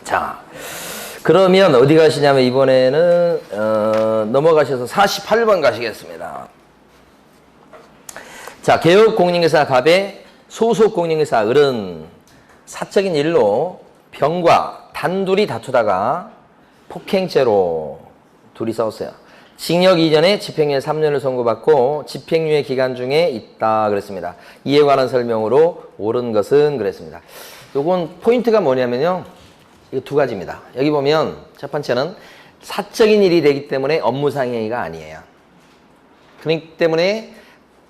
자, 그러면 어디 가시냐면 이번에는 넘어가셔서 48번 가시겠습니다. 자, 개업공인회사 갑의 소속공인회사 을은 사적인 일로 병과 단둘이 다투다가 폭행죄로 둘이 싸웠어요. 징역 2년에 집행유예 3년을 선고받고 집행유예 기간 중에 있다 그랬습니다. 이에 관한 설명으로 옳은 것은 그랬습니다. 요건 포인트가 뭐냐면요. 이거 두 가지입니다. 여기 보면 첫 번째는 사적인 일이 되기 때문에 업무상해이가 아니에요. 그렇기 때문에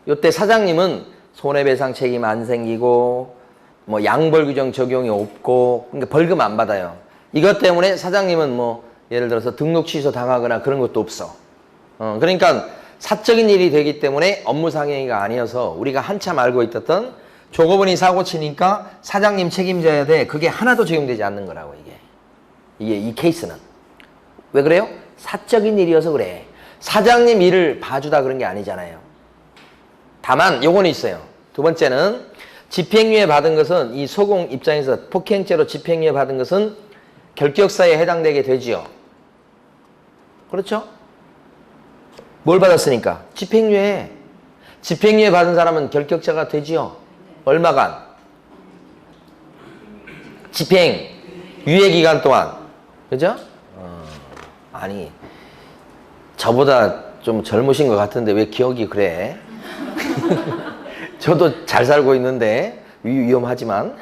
요때 사장님은 손해배상 책임 안 생기고 뭐 양벌 규정 적용이 없고 그러니까 벌금 안 받아요. 이것 때문에 사장님은 뭐 예를 들어서 등록 취소 당하거나 그런 것도 없어. 그러니까 사적인 일이 되기 때문에 업무상해이가 아니어서 우리가 한참 알고 있었던 조고분이 사고 치니까 사장님 책임져야 돼. 그게 하나도 적용되지 않는 거라고 이게 이 케이스는. 왜 그래요? 사적인 일이어서 그래. 사장님 일을 봐주다 그런 게 아니잖아요. 다만 요거는 있어요. 두 번째는 집행유예 받은 것은 이 소공 입장에서 폭행죄로 집행유예 받은 것은 결격사에 해당되게 되지요. 그렇죠? 뭘 받았으니까? 집행유예. 집행유예 받은 사람은 결격자가 되지요. 얼마간? 집행 유예 기간 동안. 그죠? 아니 저보다 좀 젊으신 것 같은데 왜 기억이 그래? 저도 잘 살고 있는데 위험하지만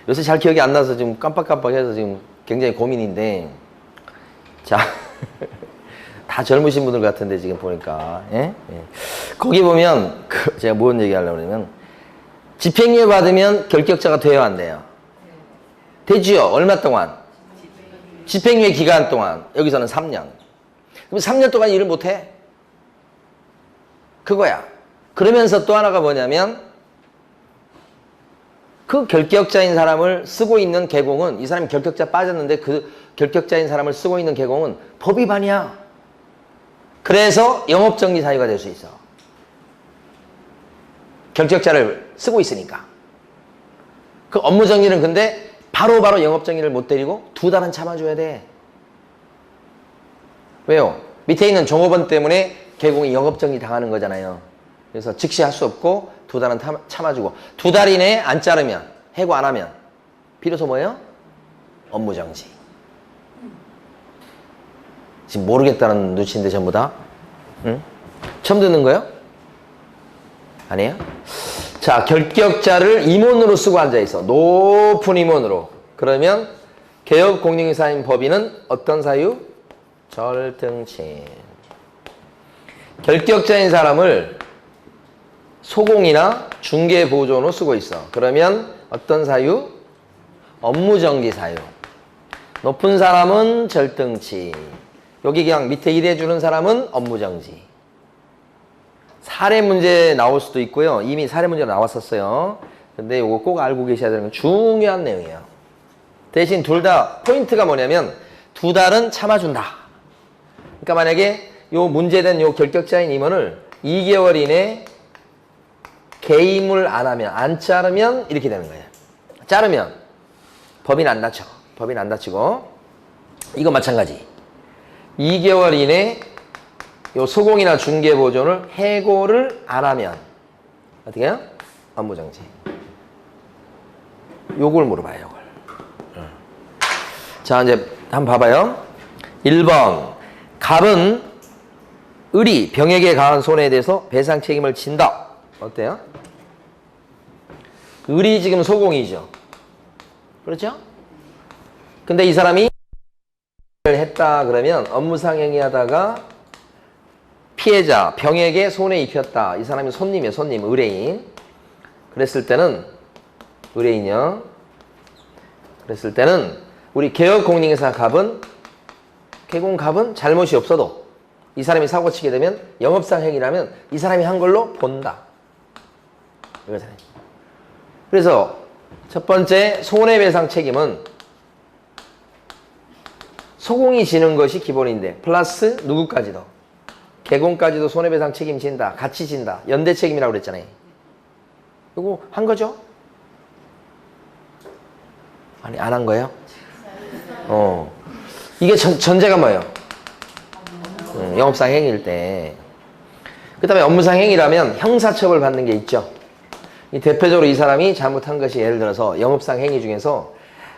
요새 잘 기억이 안 나서 지금 깜빡깜빡해서 지금 굉장히 고민인데 자 다 젊으신 분들 같은데 지금 보니까 예? 예. 거기 보면 제가 뭔 얘기 하려고 그러면 집행유예 받으면 결격자가 돼야 안 돼요? 되지요. 얼마 동안? 집행유예 기간 동안. 여기서는 3년. 그럼 3년 동안 일을 못해? 그거야. 그러면서 또 하나가 뭐냐면 그 결격자인 사람을 쓰고 있는 개공은 이 사람이 결격자 빠졌는데 그 결격자인 사람을 쓰고 있는 개공은 법 위반이야. 그래서 영업정지 사유가 될 수 있어. 결격자를 쓰고 있으니까. 그 업무정지는 근데 바로바로 영업정지를 못 때리고 2달은 참아줘야 돼. 왜요? 밑에 있는 종업원 때문에 개공이 영업정지 당하는 거잖아요. 그래서 즉시 할 수 없고 2달은 참아주고 2달 이내에 안 자르면 해고 안 하면 비로소 뭐예요? 업무정지. 지금 모르겠다는 눈치인데 전부 다? 응? 처음 듣는 거예요? 아니에요? 자, 결격자를 임원으로 쓰고 앉아있어. 높은 임원으로. 그러면 개업공인회사인 법인은 어떤 사유? 절등침. 결격자인 사람을 소공이나 중개보조원으로 쓰고 있어. 그러면 어떤 사유? 업무정지 사유. 높은 사람은 절등치. 여기 그냥 밑에 일해주는 사람은 업무정지. 사례 문제 나올 수도 있고요. 이미 사례 문제가 나왔었어요. 근데 이거 꼭 알고 계셔야 되는 건 중요한 내용이에요. 대신 둘 다 포인트가 뭐냐면 2달은 참아준다. 그러니까 만약에 요 문제된 요 결격자인 임원을 2개월 이내에 개임을 안 하면, 안 자르면 이렇게 되는 거예요. 자르면 법인 안 다쳐. 법인 안 다치고 이거 마찬가지. 2개월 이내에 요 소공이나 중개보존을 해고를 안 하면 어떻게 해요? 업무정지. 요걸 물어봐요. 요걸. 자, 이제 한번 봐봐요. 1번 갑은 을이 병에게 가한 손해에 대해서 배상 책임을 진다. 어때요? 을이 지금 소공이죠. 그렇죠? 근데 이 사람이 했다 그러면 업무상행위 하다가 피해자 병에게 손해 입혔다. 이 사람이 손님이에요. 손님, 의뢰인. 그랬을 때는 의뢰인이요. 그랬을 때는 우리 개업공인회사 갑은 개공갑은 잘못이 없어도 이 사람이 사고치게 되면 영업상행위라면 이 사람이 한 걸로 본다. 이거잖아요. 그래서 첫 번째 손해배상 책임은 소공이 지는 것이 기본인데 플러스 누구까지도 개공까지도 손해배상 책임진다. 같이 진다. 연대 책임이라고 그랬잖아요. 이거 한 거죠? 아니 안 한 거예요? 이게 전제가 뭐예요? 영업상 행위일 때. 그 다음에 업무상 행위라면 형사처벌 받는 게 있죠. 대표적으로 이 사람이 잘못한 것이 예를 들어서 영업상 행위 중에서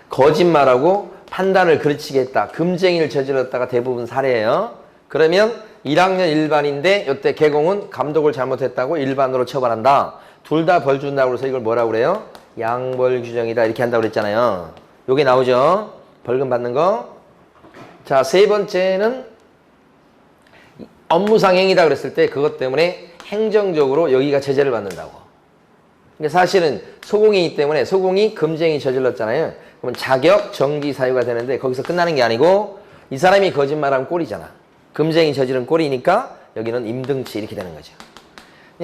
거짓말하고 판단을 그르치게 했다. 금쟁이를 저질렀다가 대부분 사례예요. 그러면 1학년 일반인데 이때 개공은 감독을 잘못했다고 일반으로 처벌한다. 둘 다 벌 준다고 해서 이걸 뭐라고 그래요? 양벌 규정이다. 이렇게 한다고 그랬잖아요. 요게 나오죠. 벌금 받는 거. 자, 세 번째는 업무상 행위다 그랬을 때 그것 때문에 행정적으로 여기가 제재를 받는다고. 그러니까 사실은 소공이기 때문에 소공이 금쟁이 저질렀잖아요. 그러면 자격 정지 사유가 되는데 거기서 끝나는 게 아니고 이 사람이 거짓말하면 꼴이잖아. 금쟁이 저지른 꼴이니까 여기는 임등치 이렇게 되는 거죠.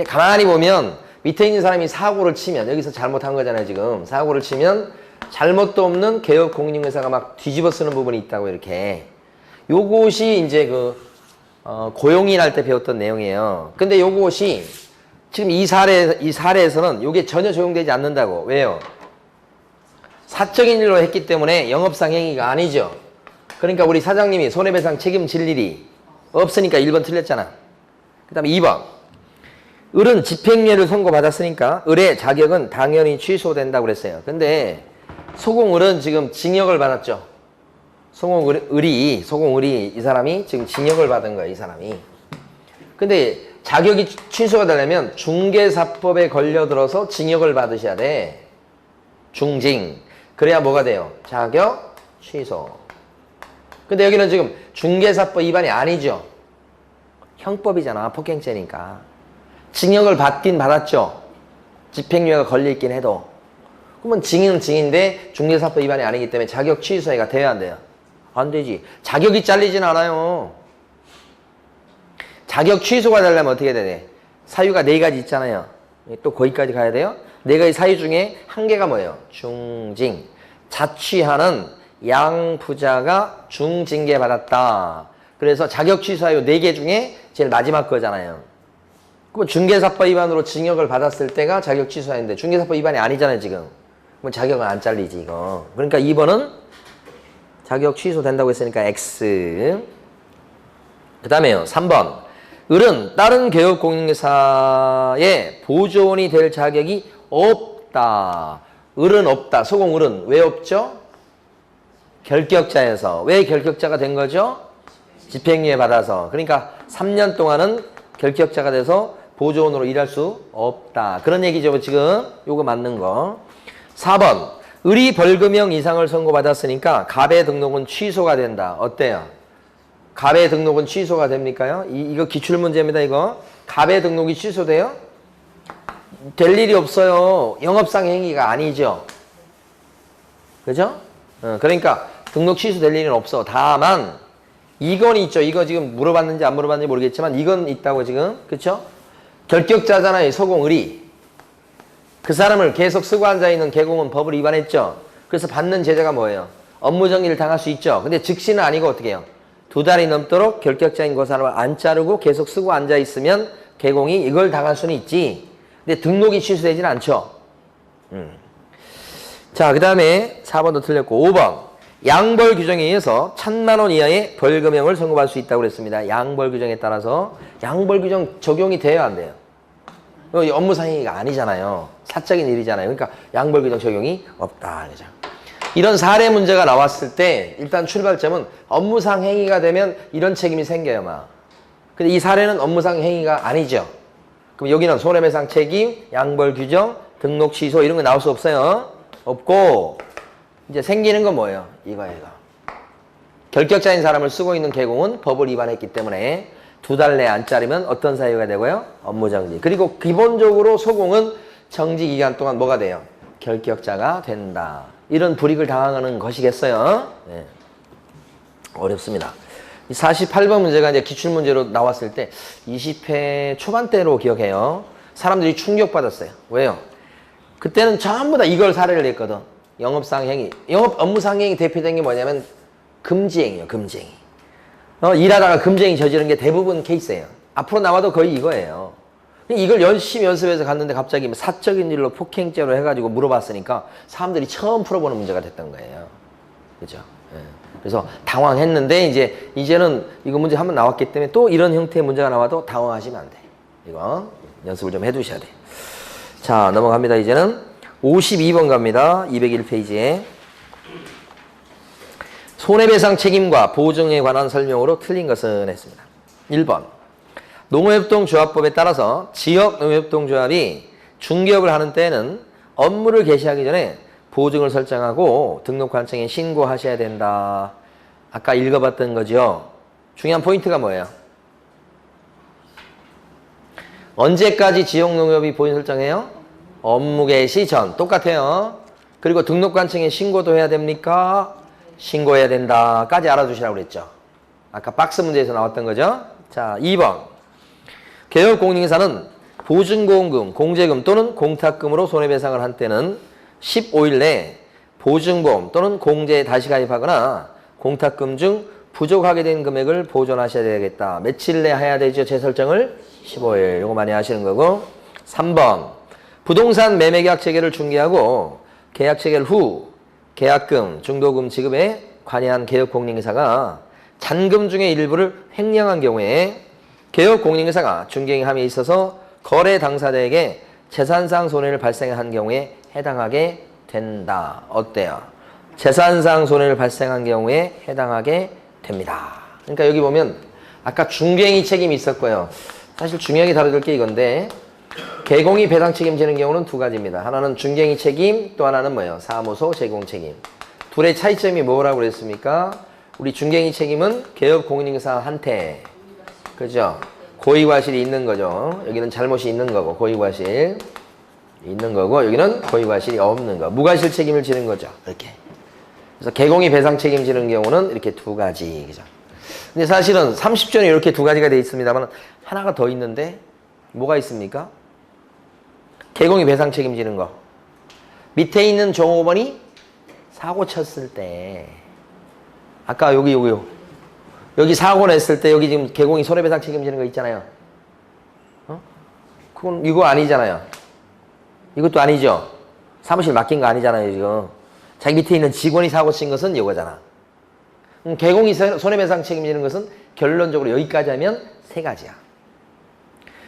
가만히 보면 밑에 있는 사람이 사고를 치면 여기서 잘못한 거잖아요. 지금 사고를 치면 잘못도 없는 개업공인중개사가 막 뒤집어 쓰는 부분이 있다고 이렇게. 요것이 이제 고용인 할 때 배웠던 내용이에요. 근데 요것이 지금 이 사례에서는 요게 전혀 적용되지 않는다고. 왜요? 사적인 일로 했기 때문에 영업상 행위가 아니죠. 그러니까 우리 사장님이 손해배상 책임질 일이 없으니까 1번 틀렸잖아. 그 다음에 2번. 을은 집행유예를 선고받았으니까 을의 자격은 당연히 취소된다고 그랬어요. 근데 소공을은 지금 징역을 받았죠. 소공을이 이 사람이 지금 징역을 받은 거예요. 이 사람이. 근데 자격이 취소가 되려면 중개사법에 걸려들어서 징역을 받으셔야 돼. 중징. 그래야 뭐가 돼요? 자격 취소. 근데 여기는 지금 중개사법 위반이 아니죠. 형법이잖아. 폭행죄니까. 징역을 받긴 받았죠. 집행유예가 걸려있긴 해도. 그러면 징은 징인데 중개사법 위반이 아니기 때문에 자격 취소가 돼야 안 돼요? 안 되지. 자격이 잘리진 않아요. 자격 취소가 되려면 어떻게 해야 돼? 사유가 4가지 있잖아요. 또 거기까지 가야 돼요? 4가지 사유 중에 한 개가 뭐예요? 중징. 자취하는 양부자가 중징계 받았다. 그래서 자격 취소 사유 4개 중에 제일 마지막 거잖아요. 그럼 중개사법 위반으로 징역을 받았을 때가 자격 취소 사유인데 중개사법 위반이 아니잖아요, 지금. 그럼 자격은 안 잘리지, 이거. 그러니까 2번은 자격 취소된다고 했으니까 X. 그 다음에요, 3번. 을은 다른 개업공인중개사의 보조원이 될 자격이 없다. 을은 없다. 소공을은 왜 없죠? 결격자에서. 왜 결격자가 된 거죠? 집행유예 받아서. 그러니까 3년 동안은 결격자가 돼서 보조원으로 일할 수 없다. 그런 얘기죠, 지금. 요거 맞는 거. 4번. 을이 벌금형 이상을 선고받았으니까 갑의 등록은 취소가 된다. 어때요? 갑의 등록은 취소가 됩니까요? 이거 기출문제입니다, 이거. 갑의 등록이 취소돼요? 될 일이 없어요. 영업상 행위가 아니죠. 그죠? 그러니까 등록 취소될 일은 없어. 다만 이건 있죠. 이거 지금 물어봤는지 안 물어봤는지 모르겠지만 이건 있다고 지금. 그쵸? 결격자잖아요. 소공을이. 그 사람을 계속 쓰고 앉아있는 개공은 법을 위반했죠. 그래서 받는 제재가 뭐예요? 업무정지를 당할 수 있죠. 근데 즉시는 아니고 어떻게 해요? 2달이 넘도록 결격자인 그 사람을 안 자르고 계속 쓰고 앉아있으면 개공이 이걸 당할 수는 있지. 근데 등록이 취소되지는 않죠. 자, 그 다음에 4번도 틀렸고 5번. 양벌 규정에 의해서 1,000만 원 이하의 벌금형을 선고받을 수 있다고 그랬습니다. 양벌 규정에 따라서 양벌 규정 적용이 돼야 안 돼요. 업무상 행위가 아니잖아요. 사적인 일이잖아요. 그러니까 양벌 규정 적용이 없다. 그죠? 이런 사례 문제가 나왔을 때 일단 출발점은 업무상 행위가 되면 이런 책임이 생겨요, 막. 근데 이 사례는 업무상 행위가 아니죠. 그럼 여기는 손해배상 책임, 양벌 규정, 등록 취소 이런 거 나올 수 없어요. 없고 이제 생기는 건 뭐예요? 이거예요. 결격자인 사람을 쓰고 있는 개공은 법을 위반했기 때문에 2달 내에 안 자르면 어떤 사유가 되고요? 업무정지. 그리고 기본적으로 소공은 정지기간 동안 뭐가 돼요? 결격자가 된다. 이런 불이익을 당하는 것이겠어요? 네. 어렵습니다. 48번 문제가 이제 기출문제로 나왔을 때 20회 초반대로 기억해요. 사람들이 충격받았어요. 왜요? 그때는 전부 다 이걸 사례를 냈거든. 영업상 행위. 업무상 행위 대표적인 게 뭐냐면 금지행위예요. 금지행위. 일하다가 금지행위 저지른 게 대부분 케이스예요. 앞으로 나와도 거의 이거예요. 이걸 열심히 연습해서 갔는데 갑자기 사적인 일로 폭행죄로 해가지고 물어봤으니까 사람들이 처음 풀어보는 문제가 됐던 거예요. 그죠? 예. 그래서 당황했는데 이제는 이거 문제 한번 나왔기 때문에 또 이런 형태의 문제가 나와도 당황하시면 안 돼. 이거 연습을 좀 해두셔야 돼. 자, 넘어갑니다. 이제는 52번 갑니다. 201페이지에. 손해배상 책임과 보증에 관한 설명으로 틀린 것은 했습니다. 1번. 농어협동조합법에 따라서 지역 농어협동조합이 중개업을 하는 때에는 업무를 개시하기 전에 보증을 설정하고 등록관청에 신고하셔야 된다. 아까 읽어봤던 거죠. 중요한 포인트가 뭐예요? 언제까지 지역농협이 보증 설정해요? 업무 개시 전. 똑같아요. 그리고 등록관청에 신고도 해야 됩니까? 신고해야 된다까지 알아두시라고 그랬죠. 아까 박스 문제에서 나왔던 거죠. 자, 2번. 개업공인회사는 보증보험금, 공제금 또는 공탁금으로 손해배상을 한 때는 15일 내에 보증보험 또는 공제에 다시 가입하거나 공탁금 중 부족하게 된 금액을 보존하셔야 되겠다. 며칠 내에 해야 되죠? 재설정을 15일. 이거 많이 하시는 거고. 3번. 부동산 매매계약 체계를 중개하고 계약 체결 후 계약금, 중도금 지급에 관여한 개업공인회사가 잔금 중의 일부를 횡령한 경우에 개업공인회사가 중개행함에 있어서 거래 당사자에게 재산상 손해를 발생한 경우에 해당하게 된다. 어때요? 재산상 손해를 발생한 경우에 해당하게 됩니다. 그러니까 여기 보면 아까 중개행위 책임이 있었고요. 사실 중요하게 다뤄줄 게 이건데 개공이 배상 책임지는 경우는 두 가지입니다. 하나는 중개행위 책임, 또 하나는 뭐예요? 사무소 제공 책임. 둘의 차이점이 뭐라고 그랬습니까? 우리 중개행위 책임은 개업공인회사한테 그죠? 고의과실이 있는 거죠. 여기는 잘못이 있는 거고 고의과실 있는 거고 여기는 고의과실이 없는 거. 무과실 책임을 지는 거죠. 이렇게. 그래서 개공이 배상 책임지는 경우는 이렇게 두 가지. 그죠? 근데 사실은 30조는 이렇게 두 가지가 되어 있습니다만 하나가 더 있는데 뭐가 있습니까? 개공이 배상 책임지는 거. 밑에 있는 종업원이 사고 쳤을 때 아까 여기 사고 냈을 때 여기 지금 개공이 손해배상 책임지는 거 있잖아요. 그건 이거 아니잖아요. 이것도 아니죠. 사무실 맡긴 거 아니잖아요, 지금. 자기 밑에 있는 직원이 사고 친 것은 이거잖아. 개공이 손해배상 책임지는 것은 결론적으로 여기까지 하면 세 가지야.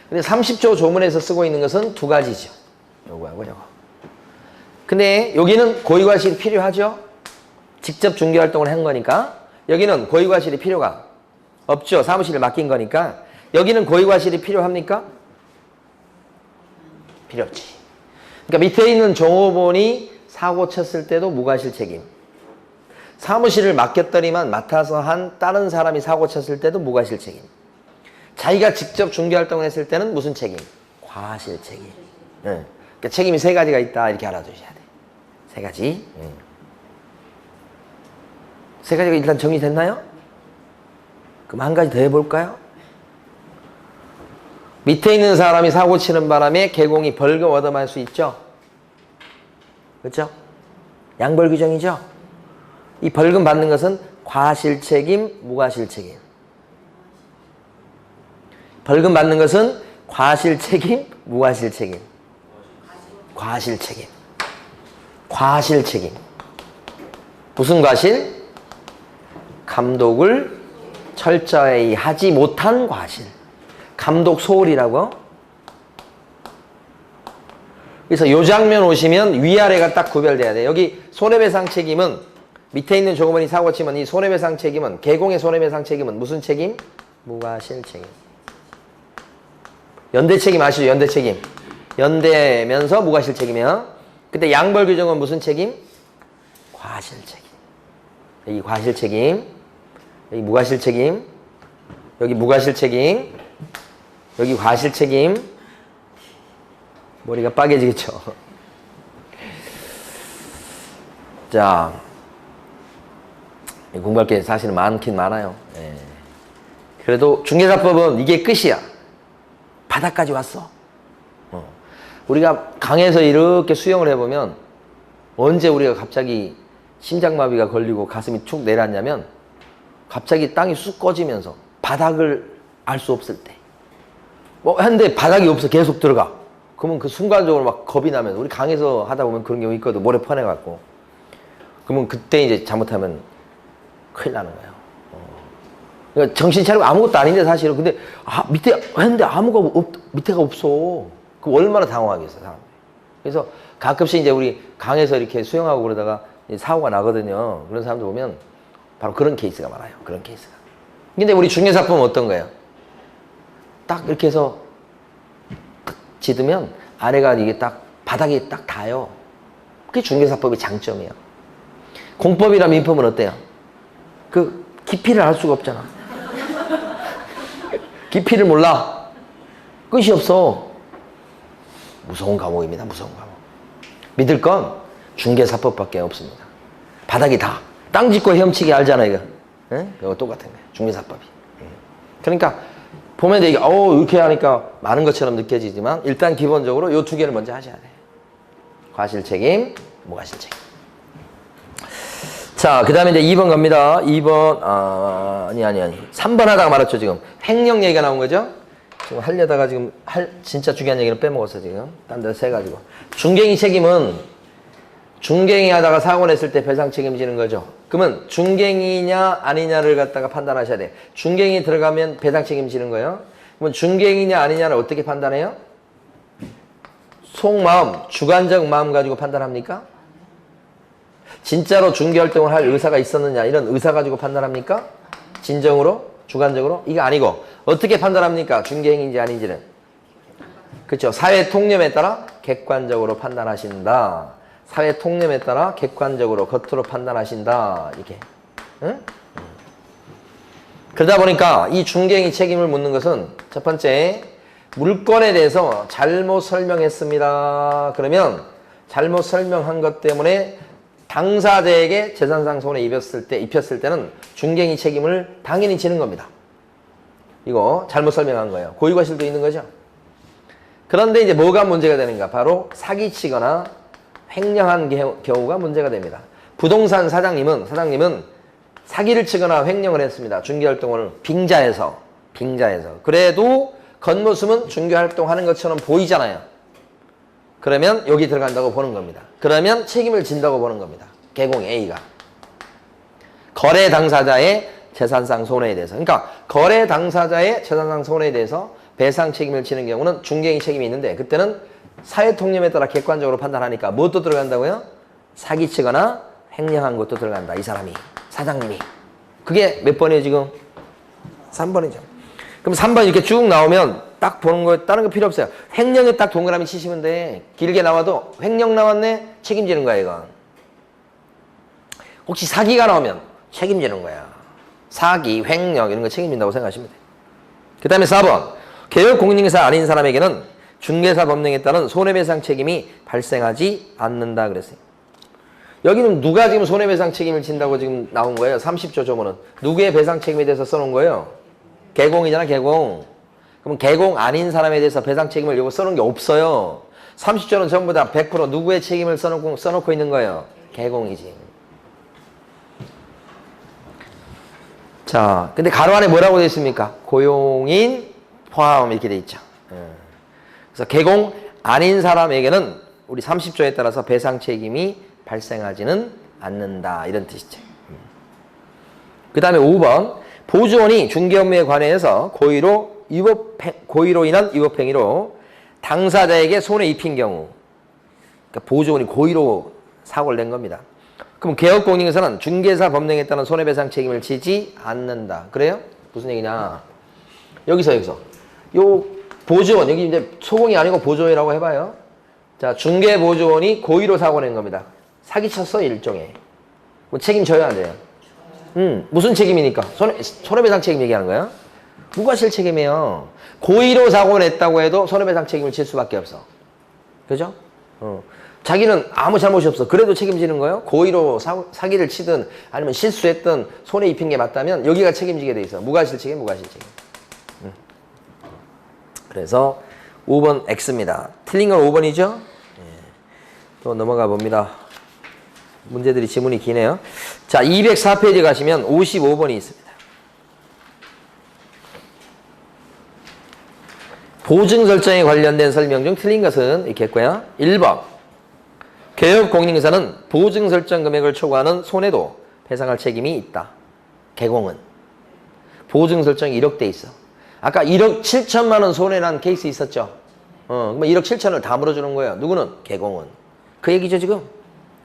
근데 30조 조문에서 쓰고 있는 것은 두 가지죠. 요거하고 요거. 근데 여기는 고의과실이 필요하죠? 직접 중개활동을 한 거니까. 여기는 고의과실이 필요가 없죠. 사무실을 맡긴 거니까. 여기는 고의과실이 필요합니까? 필요 없지. 그러니까 밑에 있는 종업원이 사고 쳤을 때도 무과실 책임. 사무실을 맡겼더니만 맡아서 한 다른 사람이 사고 쳤을 때도 무과실 책임. 자기가 직접 중개활동을 했을 때는 무슨 책임? 과실 책임. 네. 그러니까 책임이 세 가지가 있다. 이렇게 알아두셔야 돼. 세 가지. 세 가지가 일단 정리됐나요? 그럼 한 가지 더 해볼까요? 밑에 있는 사람이 사고 치는 바람에 개공이 벌금 얻어갈 수 있죠? 그렇죠? 양벌 규정이죠? 이 벌금 받는 것은 과실 책임, 무과실 책임. 벌금 받는 것은 과실 책임, 무과실 책임. 과실 책임. 과실 책임. 무슨 과실? 감독을 철저히 하지 못한 과실. 감독 소홀이라고. 그래서 이 장면 오시면 위아래가 딱 구별돼야 돼요. 여기 손해배상 책임은 밑에 있는 종업원이 사고 치면 이 손해배상 책임은 개공의 손해배상 책임은 무슨 책임? 무과실 책임. 연대 책임 아시죠? 연대 책임. 연대면서 무과실 책임이요. 근데 양벌 규정은 무슨 책임? 과실 책임. 여기 과실 책임. 여기 무과실 책임. 여기 무과실 책임. 여기 과실 책임. 머리가 빠개지겠죠. 자, 공부할 게 사실은 많긴 많아요. 예. 그래도 중개사법은 이게 끝이야. 바닥까지 왔어. 우리가 강에서 이렇게 수영을 해보면 언제 우리가 갑자기 심장마비가 걸리고 가슴이 툭 내려앉냐면 갑자기 땅이 쑥 꺼지면서 바닥을 알 수 없을 때. 한데 바닥이 없어. 계속 들어가. 그러면 그 순간적으로 막 겁이 나면 우리 강에서 하다 보면 그런 경우 있거든. 모래 퍼내갖고. 그러면 그때 이제 잘못하면 큰일 나는 거예요. 그러니까 정신 차리고 아무것도 아닌데 사실은. 근데 밑에 했는데 밑에가 없어. 그럼 얼마나 당황하겠어, 사람. 그래서 가끔씩 이제 우리 강에서 이렇게 수영하고 그러다가 사고가 나거든요. 그런 사람들 보면 바로 그런 케이스가 많아요. 그런 케이스가. 근데 우리 중개사법은 어떤 거예요? 딱 이렇게 해서 딱 짖으면 아래가 이게 딱 바닥에 딱 닿아요. 그게 중개사법의 장점이에요. 공법이나 민법은 어때요? 그 깊이를 알 수가 없잖아. 깊이를 몰라. 끝이 없어. 무서운 과목입니다. 무서운 과목. 믿을 건 중개사법밖에 없습니다. 바닥이 다. 땅 짚고 헤엄치기 알잖아, 이거. 예? 이거 똑같은 거예요. 중개사법이. 그러니까 보면 이게 이렇게 하니까 많은 것처럼 느껴지지만 일단 기본적으로 이 두 개를 먼저 하셔야 돼요. 과실책임, 무과실책임. 자, 그 다음에 이제 2번 갑니다. 2번, 아니. 3번 하다가 말았죠, 지금. 횡령 얘기가 나온 거죠? 지금 하려다가 지금 진짜 중요한 얘기는 빼먹었어, 지금. 딴 데서 세가지고. 중개인 책임은 중개인 하다가 사고 냈을 때 배상 책임지는 거죠. 그러면 중개인이냐 아니냐를 갖다가 판단하셔야 돼. 중개인이 들어가면 배상 책임지는 거예요. 그러면 중개인이냐 아니냐를 어떻게 판단해요? 속마음, 주관적 마음 가지고 판단합니까? 진짜로 중개활동을 할 의사가 있었느냐 이런 의사 가지고 판단합니까? 진정으로? 주관적으로? 이거 아니고 어떻게 판단합니까? 중개인인지 아닌지는. 그렇죠. 사회 통념에 따라 객관적으로 판단하신다. 사회 통념에 따라 객관적으로 겉으로 판단하신다. 이렇게. 응? 그러다 보니까 이 중개인이 책임을 묻는 것은 첫 번째 물건에 대해서 잘못 설명했습니다. 그러면 잘못 설명한 것 때문에 당사자에게 재산상 손해 입혔을 때는 중개인이 책임을 당연히 지는 겁니다. 이거 잘못 설명한 거예요. 고의과실도 있는 거죠. 그런데 이제 뭐가 문제가 되는가? 바로 사기치거나 횡령한 경우가 문제가 됩니다. 부동산 사장님은 사기를 치거나 횡령을 했습니다. 중개활동을 빙자해서. 그래도 겉모습은 중개활동하는 것처럼 보이잖아요. 그러면 여기 들어간다고 보는 겁니다. 그러면 책임을 진다고 보는 겁니다. 개공 A가. 거래 당사자의 재산상 손해에 대해서. 그러니까 거래 당사자의 재산상 손해에 대해서 배상 책임을 지는 경우는 중개인 책임이 있는데 그때는 사회 통념에 따라 객관적으로 판단하니까 무엇도 들어간다고요? 사기치거나 횡령한 것도 들어간다. 이 사람이. 사장님이. 그게 몇 번이에요 지금? 3번이죠. 그럼 3번 이렇게 쭉 나오면 딱 보는 거 다른 거 필요 없어요. 횡령에 딱 동그라미 치시면 돼. 길게 나와도 횡령 나왔네? 책임지는 거야 이건. 혹시 사기가 나오면 책임지는 거야. 사기, 횡령 이런 거 책임진다고 생각하시면 돼. 그 다음에 4번. 개별 공인중개사 아닌 사람에게는 중개사 법령에 따른 손해배상 책임이 발생하지 않는다 그랬어요. 여기는 누가 지금 손해배상 책임을 진다고 지금 나온 거예요? 30조 조문은. 누구의 배상 책임에 대해서 써놓은 거예요? 개공이잖아, 개공. 그럼 개공 아닌 사람에 대해서 배상 책임을 요거 써놓은 게 없어요. 30조는 전부 다 100% 누구의 책임을 써놓고 있는 거예요? 개공이지. 자, 근데 가로 안에 뭐라고 되어 있습니까? 고용인 포함 이렇게 되어 있죠. 그래서 개공 아닌 사람에게는 우리 30조에 따라서 배상 책임이 발생하지는 않는다. 이런 뜻이죠. 그 다음에 5번. 보조원이 중개 업무에 관해서 고의로 인한 위법행위로 당사자에게 손해 입힌 경우. 그러니까 보조원이 고의로 사고를 낸 겁니다. 그럼 개업공인에서는 중개사 법령에 따른 손해배상 책임을 지지 않는다. 그래요? 무슨 얘기냐? 여기서. 요 보조원, 여기 이제 소공이 아니고 보조원이라고 해봐요. 자, 중개보조원이 고의로 사고 낸 겁니다. 사기쳤어, 일종의. 뭐 책임져야 안 돼요. 무슨 책임이니까? 손해배상 책임 얘기하는 거야? 무과실 책임이에요. 고의로 사고 냈다고 해도 손해배상 책임을 질 수밖에 없어. 그죠? 자기는 아무 잘못이 없어. 그래도 책임지는 거예요? 고의로 사기를 치든 아니면 실수했든 손해 입힌 게 맞다면 여기가 책임지게 돼 있어. 무과실 책임, 무과실 책임. 그래서 5번 X입니다. 틀린 건 5번이죠? 또 넘어가 봅니다. 문제들이 지문이 기네요. 자, 204페이지 가시면 55번이 있습니다. 보증 설정에 관련된 설명 중 틀린 것은 이렇게 했고요. 1번. 개업 공인중개사는 보증 설정 금액을 초과하는 손해도 배상할 책임이 있다. 개공은. 보증 설정이 1억 돼 있어. 아까 1억 7천만 원 손해난 케이스 있었죠? 그럼 1억 7천을 다 물어주는 거예요. 누구는? 개공은. 그 얘기죠, 지금.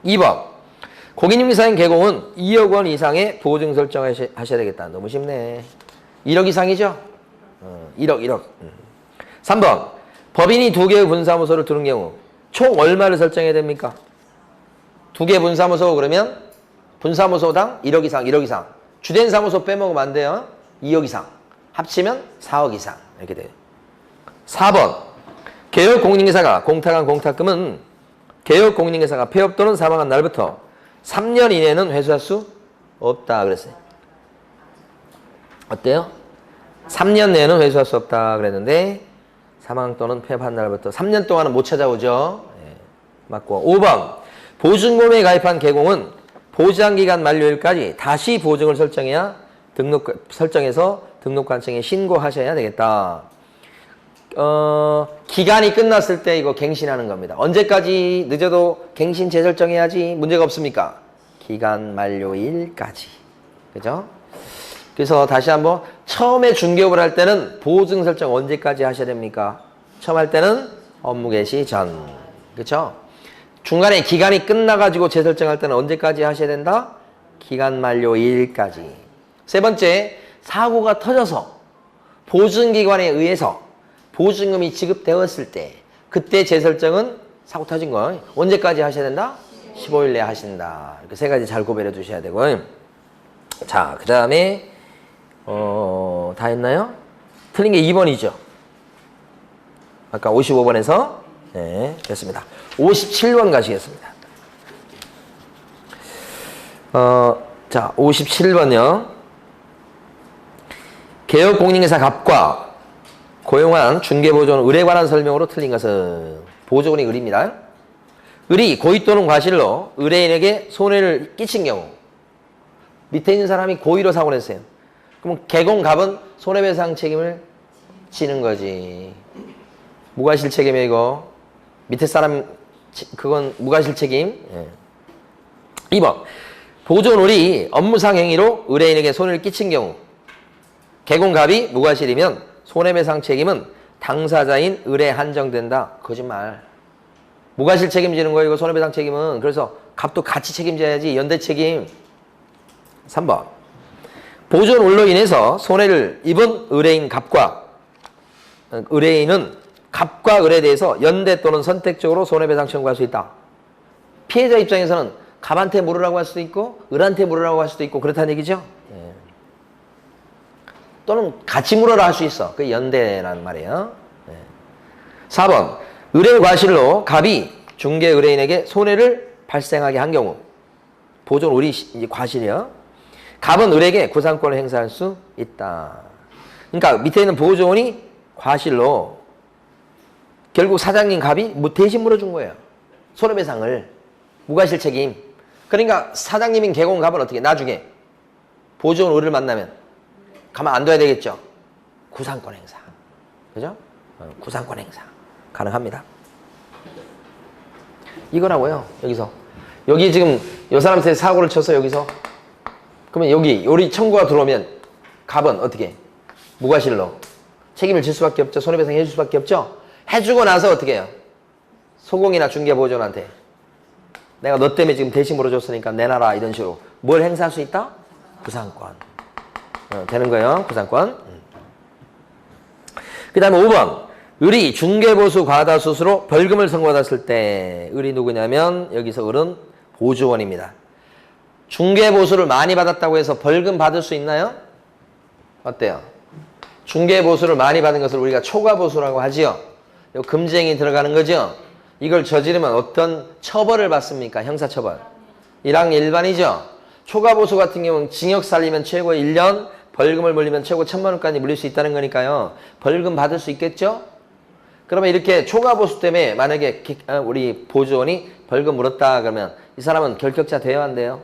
2번. 공인중개사인 개공은 2억 원 이상의 보증 설정을 하셔야 되겠다. 너무 쉽네. 1억 이상이죠? 1억. 3번. 법인이 2개의 분사무소를 두는 경우 총 얼마를 설정해야 됩니까? 2개 분사무소 그러면 분사무소당 1억 이상, 1억 이상. 주된 사무소 빼먹으면 안 돼요. 2억 이상. 합치면 4억 이상. 이렇게 돼요. 4번. 개업 공인중개사가 공탁한 공탁금은 개업 공인중개사가 폐업 또는 사망한 날부터 3년 이내는 회수할 수 없다 그랬어요. 어때요? 3년 내에는 회수할 수 없다 그랬는데 사망 또는 폐업한 날부터 3년 동안은 못 찾아오죠. 네. 맞고. 5번. 보증금에 가입한 개공은 보장기간 만료일까지 다시 보증을 설정해야 설정해서 등록관청에 신고하셔야 되겠다. 기간이 끝났을 때 이거 갱신하는 겁니다. 언제까지 늦어도 갱신 재설정해야지 문제가 없습니까? 기간 만료일까지. 그죠? 그래서 다시 한번 처음에 중개업을 할 때는 보증 설정 언제까지 하셔야 됩니까? 처음 할 때는 업무 개시 전. 그렇죠? 중간에 기간이 끝나가지고 재설정할 때는 언제까지 하셔야 된다? 기간 만료일까지. 세 번째, 사고가 터져서 보증기관에 의해서 보증금이 지급되었을 때 그때 재설정은 사고 터진 거 언제까지 하셔야 된다? 15일 내에 하신다. 이렇게 세 가지 잘 구별해 두셔야 되고요. 자, 그 다음에 다 했나요? 틀린 게 2번이죠. 아까 55번에서 네, 됐습니다. 57번 가시겠습니다. 자, 57번요. 개업 공인중개사 갑과 고용한 중개보조원 의뢰에 관한 설명으로 틀린 것은 보조원이 의리입니다. 의리, 고의 또는 과실로 의뢰인에게 손해를 끼친 경우 밑에 있는 사람이 고의로 사고를 했어요. 그럼 개공갑은 손해배상 책임을 지는 거지. 무과실 책임이야 이거. 밑에 사람 그건 무과실 책임. 예. 2번. 보조원 의리 업무상 행위로 의뢰인에게 손해를 끼친 경우 개공갑이 무과실이면 손해배상 책임은 당사자인 의뢰에 한정된다. 거짓말. 무과실 책임지는 거예요. 이거 손해배상 책임은. 그래서 갑도 같이 책임져야지. 연대 책임. 3번. 보존 원로 인해서 손해를 입은 의뢰인 갑과 의뢰인은 갑과 을에 대해서 연대 또는 선택적으로 손해배상 청구할 수 있다. 피해자 입장에서는 갑한테 물으라고 할 수도 있고 을한테 물으라고 할 수도 있고 그렇다는 얘기죠. 예. 또는 같이 물어라 할 수 있어. 그게 연대란 말이에요. 예. 4번. 의뢰 과실로 갑이 중개 의뢰인에게 손해를 발생하게 한 경우 보존 의리 과실이요. 갑은 을에게 구상권을 행사할 수 있다. 그러니까 밑에 있는 보조원이 과실로 결국 사장님 갑이 대신 물어준 거예요. 손해배상을. 무과실 책임. 그러니까 사장님인 개공 갑은 어떻게 나중에 보조원 을을 만나면 가만 안 둬야 되겠죠. 구상권 행사. 그죠? 구상권 행사. 가능합니다. 이거라고요. 여기서. 여기 지금 요 사람한테 사고를 쳐서 여기서 그러면 여기 요리 청구가 들어오면 갑은 어떻게? 무과실로 책임을 질 수밖에 없죠. 손해배상 해줄 수밖에 없죠. 해주고 나서 어떻게 해요? 소공이나 중개보조원한테 내가 너 때문에 지금 대신 물어줬으니까 내놔라 이런 식으로 뭘 행사할 수 있다? 구상권. 되는 거예요. 구상권. 그 다음에 5번. 을이 중개보수 과다수수로 벌금을 선고받았을 때 을이 누구냐면 여기서 을은 보조원입니다. 중개보수를 많이 받았다고 해서 벌금 받을 수 있나요? 어때요? 중개보수를 많이 받은 것을 우리가 초과보수라고 하지요. 요 금지행위 들어가는 거죠. 이걸 저지르면 어떤 처벌을 받습니까? 형사처벌. 1항 일반이죠. 초과보수 같은 경우는 징역 살리면 최고 1년, 벌금을 물리면 최고 1,000만 원까지 물릴 수 있다는 거니까요. 벌금 받을 수 있겠죠? 그러면 이렇게 초과보수 때문에 만약에 우리 보조원이 벌금 물었다 그러면 이 사람은 결격자 돼야 한대요.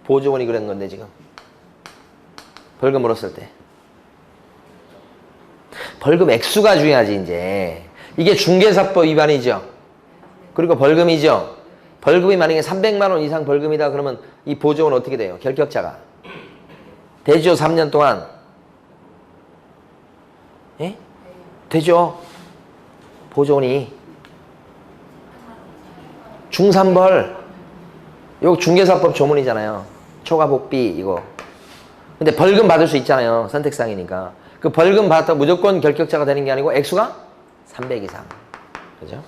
보조원이 그런 건데 지금. 벌금 물었을 때. 벌금 액수가 중요하지 이제. 이게 중개사법 위반이죠. 그리고 벌금이죠. 벌금이 만약에 300만 원 이상 벌금이다 그러면 이 보조원 어떻게 돼요? 결격자가. 되죠? 3년 동안. 예? 되죠? 보조원이. 중산벌. 이거 중개사법 조문이잖아요. 초과복비 이거. 근데 벌금 받을 수 있잖아요. 선택사항이니까. 그 벌금 받았다 무조건 결격자가 되는 게 아니고 액수가 300 이상. 그죠?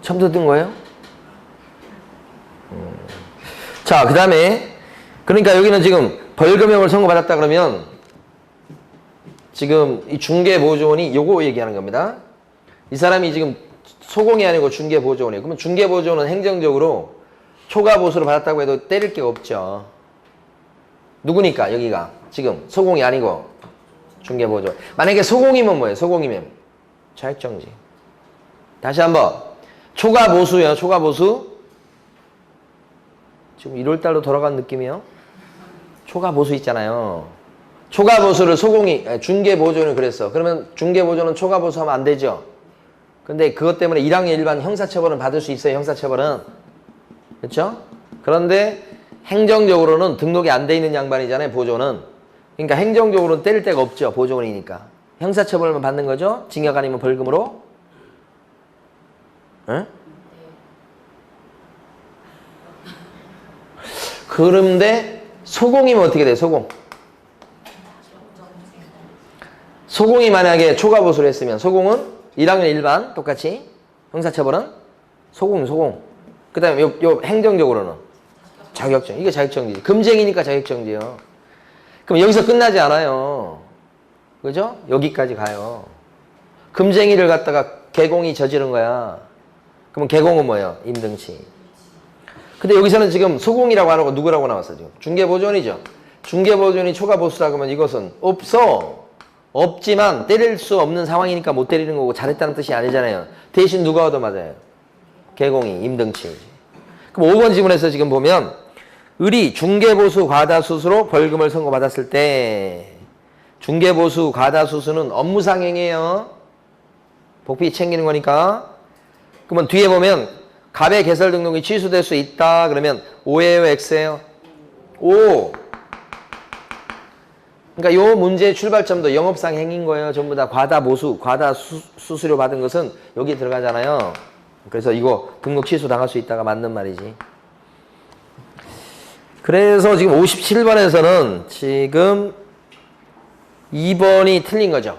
처음 듣는 거예요? 자, 그 다음에 그러니까 여기는 지금 벌금형을 선고받았다 그러면 지금 이 중개보조원이 요거 얘기하는 겁니다. 이 사람이 지금 소공이 아니고 중개보조원이에요. 그러면 중개보조원은 행정적으로 초과보수를 받았다고 해도 때릴 게 없죠. 누구니까 여기가 지금 소공이 아니고 중개보조원. 만약에 소공이면 뭐예요? 소공이면 자격정지. 다시 한번 초과보수요. 초과보수. 지금 1월달로 돌아간 느낌이요. 초과보수 있잖아요. 초과보수를 소공이 중개보조원이 그랬어. 그러면 중개보조원은 초과보수하면 안 되죠. 근데 그것 때문에 1학년 일반 형사처벌은 받을 수 있어요. 형사처벌은. 그렇죠? 그런데 행정적으로는 등록이 안 돼 있는 양반이잖아요. 보조원은. 그러니까 행정적으로는 때릴 데가 없죠. 보조원이니까. 형사처벌만 받는 거죠. 징역 아니면 벌금으로. 응? 그런데 소공이면 어떻게 돼요? 소공. 소공이 만약에 초과보수를 했으면 소공은 1학년 일반 똑같이 형사처벌은 소공. 그 다음에 요 행정적으로는 자격정. 이게 자격정지. 금쟁이니까 자격정지요. 그럼 여기서 끝나지 않아요. 그죠? 여기까지 가요. 금쟁이를 갖다가 개공이 저지른 거야. 그러면 개공은 뭐예요? 임등치. 근데 여기서는 지금 소공이라고 안 하고 누구라고 나왔어 지금? 중개보조원이죠. 중개보조원이 초과보수라 그러면 이것은 없어. 없지만 때릴 수 없는 상황이니까 못 때리는 거고 잘했다는 뜻이 아니잖아요. 대신 누가 얻어맞아요? 개공이 임등치. 그럼 5번 지문에서 지금 보면 을이 중개보수 과다수수로 벌금을 선고받았을 때 중개보수 과다수수는 업무상행이에요. 복비 챙기는 거니까. 그러면 뒤에 보면 갑의 개설 등록이 취소될 수 있다. 그러면 O예요? X예요? O. 그러니까 요 문제의 출발점도 영업상 행인 거예요. 전부 다 과다보수, 과다수수료 받은 것은 여기 들어가잖아요. 그래서 이거 등록 취소 당할 수 있다가 맞는 말이지. 그래서 지금 57번에서는 지금 2번이 틀린 거죠.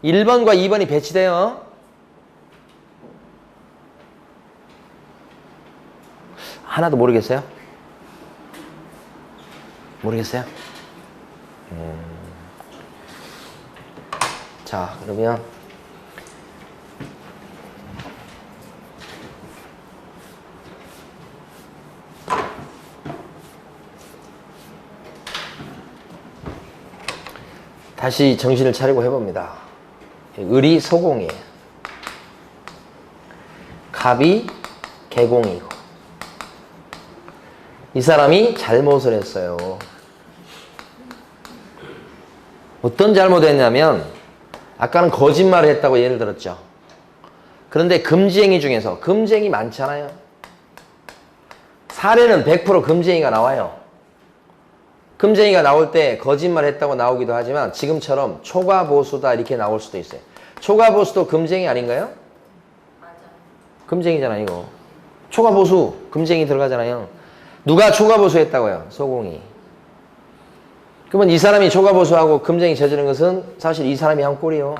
1번과 2번이 배치돼요. 하나도 모르겠어요? 모르겠어요? 자, 그러면 다시 정신을 차리고 해봅니다. 을이 소공이에요. 갑이 개공이고. 이 사람이 잘못을 했어요. 어떤 잘못을 했냐면 아까는 거짓말을 했다고 예를 들었죠. 그런데 금지행위 중에서 금지행위 많잖아요. 사례는 100% 금지행위가 나와요. 금지행위가 나올 때 거짓말 했다고 나오기도 하지만 지금처럼 초과보수다 이렇게 나올 수도 있어요. 초과보수도 금지행위 아닌가요? 맞아. 금지행위잖아 이거. 초과보수 금지행위 들어가잖아요. 누가 초과보수 했다고요? 소공이. 그러면 이 사람이 초과보수하고 금쟁이 저지른 것은 사실 이 사람이 한 꼴이요.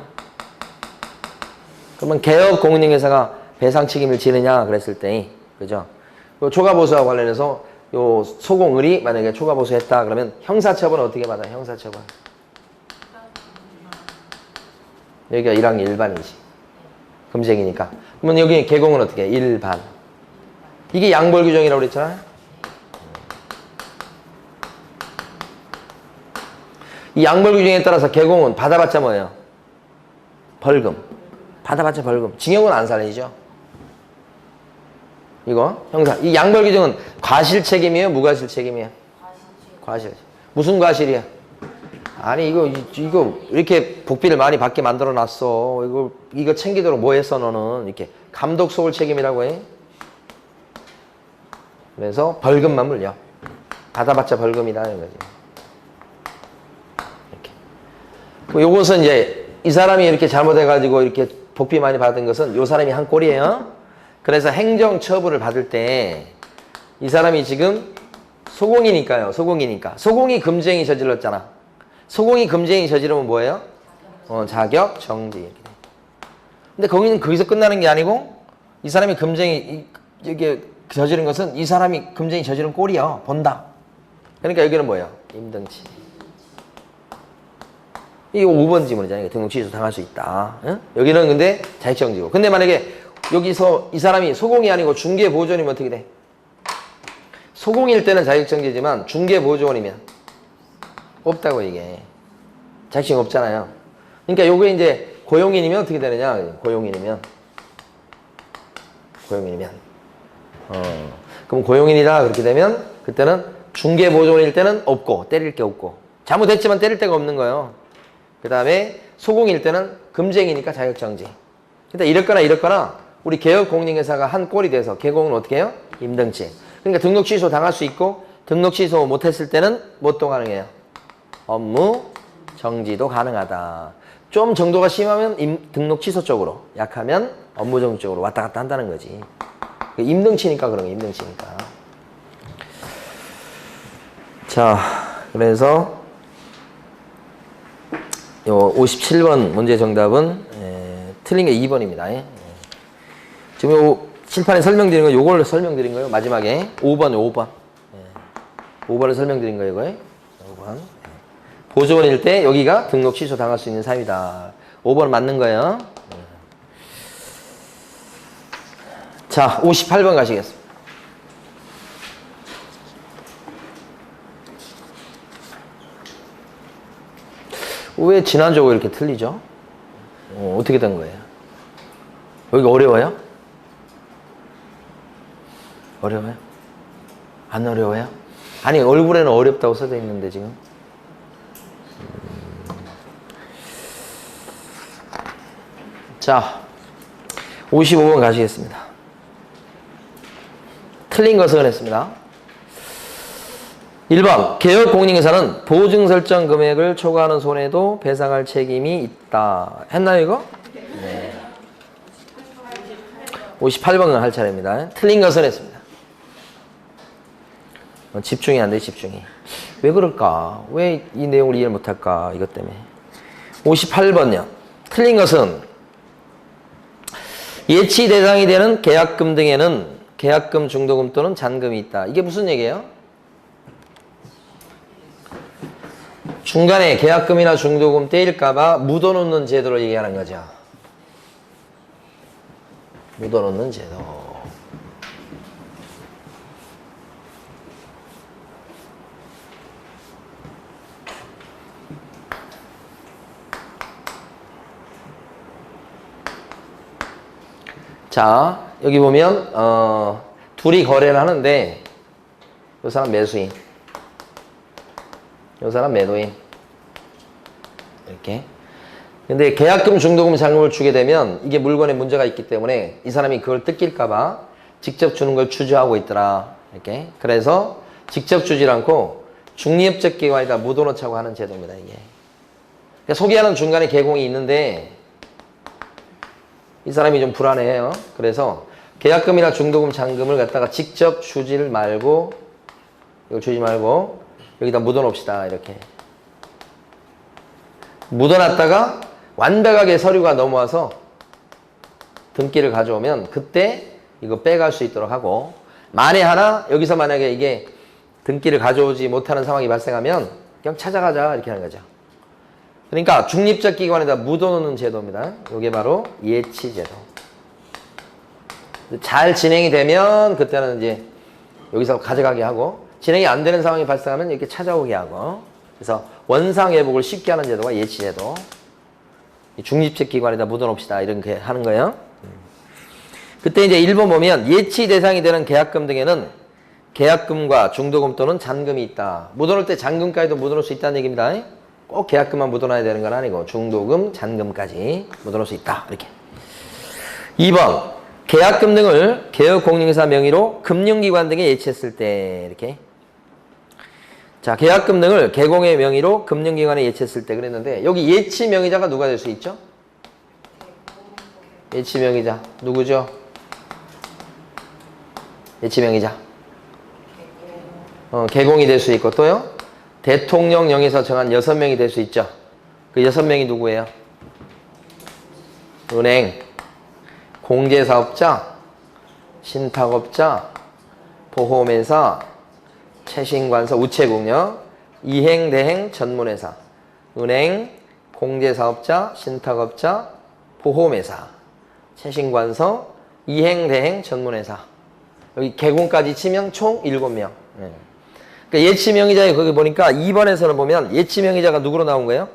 그러면 개업 공인중개사가 배상 책임을 지느냐 그랬을 때, 그죠? 초과보수와 관련해서 요 소공을이 만약에 초과보수했다 그러면 형사처벌은 어떻게 받아요? 형사처벌. 여기가 1학년 일반이지. 금쟁이니까. 그러면 여기 개공은 어떻게 해? 일반. 이게 양벌 규정이라고 그랬잖아요. 이 양벌 규정에 따라서 개공은 받아봤자 뭐예요? 벌금. 받아봤자 벌금. 징역은 안 살리죠. 이거 형사. 이 양벌 규정은 과실 책임이에요? 무과실 책임이에요? 과실. 무슨 과실이야? 아니 이거 이렇게 복비를 많이 받게 만들어 놨어. 이거 챙기도록 뭐 했어 너는? 이렇게 감독 소홀 책임이라고 해. 그래서 벌금만 물려. 받아봤자 벌금이다 이런 거지. 이렇게. 그럼 요것은 이제 이 사람이 이렇게 잘못해가지고 이렇게 복비 많이 받은 것은 요 사람이 한 꼴이에요. 그래서 행정 처분을 받을 때 이 사람이 지금 소공이니까요. 소공이니까. 소공이 금쟁이 저질렀잖아. 소공이 금쟁이 저지르면 뭐예요? 자격 정지. 이렇게. 근데 거기는 거기서 끝나는 게 아니고 이 사람이 금쟁이 이게 저지른 것은 이 사람이 금쟁이 저지른 꼴이야. 본다. 그러니까 여기는 뭐예요? 임등치. 이거 5번 지문이잖아요. 등록 취소 당할 수 있다. 응? 여기는 근데 자격정지고. 근데 만약에 여기서 이 사람이 소공이 아니고 중개보조원이면 어떻게 돼? 소공일 때는 자격정지지만 중개보조원이면 없다고 이게. 자격증 없잖아요. 그러니까 요게 이제 고용인이면 어떻게 되느냐? 고용인이면. 그럼 고용인이다 그렇게 되면 그때는 중개보조원일 때는 없고 때릴 게 없고 잘못했지만 때릴 데가 없는 거예요. 그 다음에 소공일 때는 금쟁이니까 자격정지. 근데 이렇거나 우리 개업공인회사가 한 꼴이 돼서 개공은 어떻게 해요? 임등치. 그러니까 등록 취소 당할 수 있고 등록 취소 못했을 때는 뭣도 가능해요? 업무 정지도 가능하다. 좀 정도가 심하면 등록 취소 쪽으로, 약하면 업무 정지 쪽으로 왔다 갔다 한다는 거지. 임등치니까 그런 거, 임등치니까. 자, 그래서 요 57번 문제 정답은 틀린 게 2번입니다. 지금 요 칠판에 설명드린 거 요걸 설명드린 거예요. 마지막에 5번을 설명드린 거예요. 이거에 5번. 보조원일 때 여기가 등록 취소 당할 수 있는 사유이다. 5번 맞는 거예요. 자, 58번 가시겠습니다. 왜 지난주하고 이렇게 틀리죠? 어떻게 된 거예요? 여기 어려워요? 어려워요? 안 어려워요? 아니, 얼굴에는 어렵다고 써져 있는데 지금. 자, 55번 가시겠습니다. 틀린 것은 했습니다. 1번, 개업공인회사는 보증 설정 금액을 초과하는 손해도 배상할 책임이 있다. 했나요, 이거? 네. 58번은 할 차례입니다. 틀린 것은 했습니다. 집중이 안 돼, 집중이. 왜 그럴까? 왜 이 내용을 이해를 못할까? 이것 때문에. 58번요. 틀린 것은 예치 대상이 되는 계약금 등에는 계약금, 중도금 또는 잔금이 있다. 이게 무슨 얘기예요? 중간에 계약금이나 중도금 떼일까봐 묻어놓는 제도를 얘기하는 거죠. 묻어놓는 제도. 자, 여기 보면 둘이 거래를 하는데 이 사람 매수인, 이 사람 매도인. 이렇게. 근데 계약금, 중도금, 잔금을 주게 되면 이게 물건에 문제가 있기 때문에 이 사람이 그걸 뜯길까봐 직접 주는 걸 주저하고 있더라. 이렇게. 그래서 직접 주질 않고 중립적 기관에다 묻어놓자고 하는 제도입니다. 이게. 그러니까 소개하는 중간에 개공이 있는데 이 사람이 좀 불안해해요. 그래서 계약금이나 중도금, 잔금을 갖다가 직접 주지를 말고, 이걸 주지 말고 여기다 묻어놓읍시다. 이렇게. 묻어놨다가 완벽하게 서류가 넘어와서 등기를 가져오면 그때 이거 빼갈 수 있도록 하고, 만에 하나 여기서 만약에 이게 등기를 가져오지 못하는 상황이 발생하면 그냥 찾아가자 이렇게 하는 거죠. 그러니까 중립적 기관에다 묻어놓는 제도입니다. 이게 바로 예치제도. 잘 진행이 되면 그때는 이제 여기서 가져가게 하고, 진행이 안 되는 상황이 발생하면 이렇게 찾아오게 하고, 그래서 원상회복을 쉽게 하는 제도가 예치제도. 중립적 기관에다 묻어놓읍시다 이렇게 하는 거예요. 그때 이제 1번 보면 예치 대상이 되는 계약금 등에는 계약금과 중도금 또는 잔금이 있다. 묻어놓을 때 잔금까지도 묻어놓을 수 있다는 얘기입니다. 꼭 계약금만 묻어놔야 되는 건 아니고 중도금, 잔금까지 묻어놓을 수 있다. 이렇게. 2번, 계약금 등을 개업공인중개사 명의로 금융기관 등에 예치했을 때 이렇게. 자, 계약금 등을 개공의 명의로 금융기관에 예치했을 때 그랬는데 여기 예치 명의자가 누가 될 수 있죠? 예치 명의자 누구죠? 예치 명의자. 개공이 될 수 있고 또요? 대통령령에서 정한 6명이 될 수 있죠. 그 6명이 누구예요? 은행, 공제사업자, 신탁업자, 보험회사, 채신관서, 우체국력, 이행대행 전문회사, 은행, 공제사업자, 신탁업자, 보험회사, 채신관서, 이행대행 전문회사. 여기 개공까지 치면 총 7명. 그러니까 예치명의자에 거기 보니까 2번에서는 보면 예치명의자가 누구로 나온 거예요?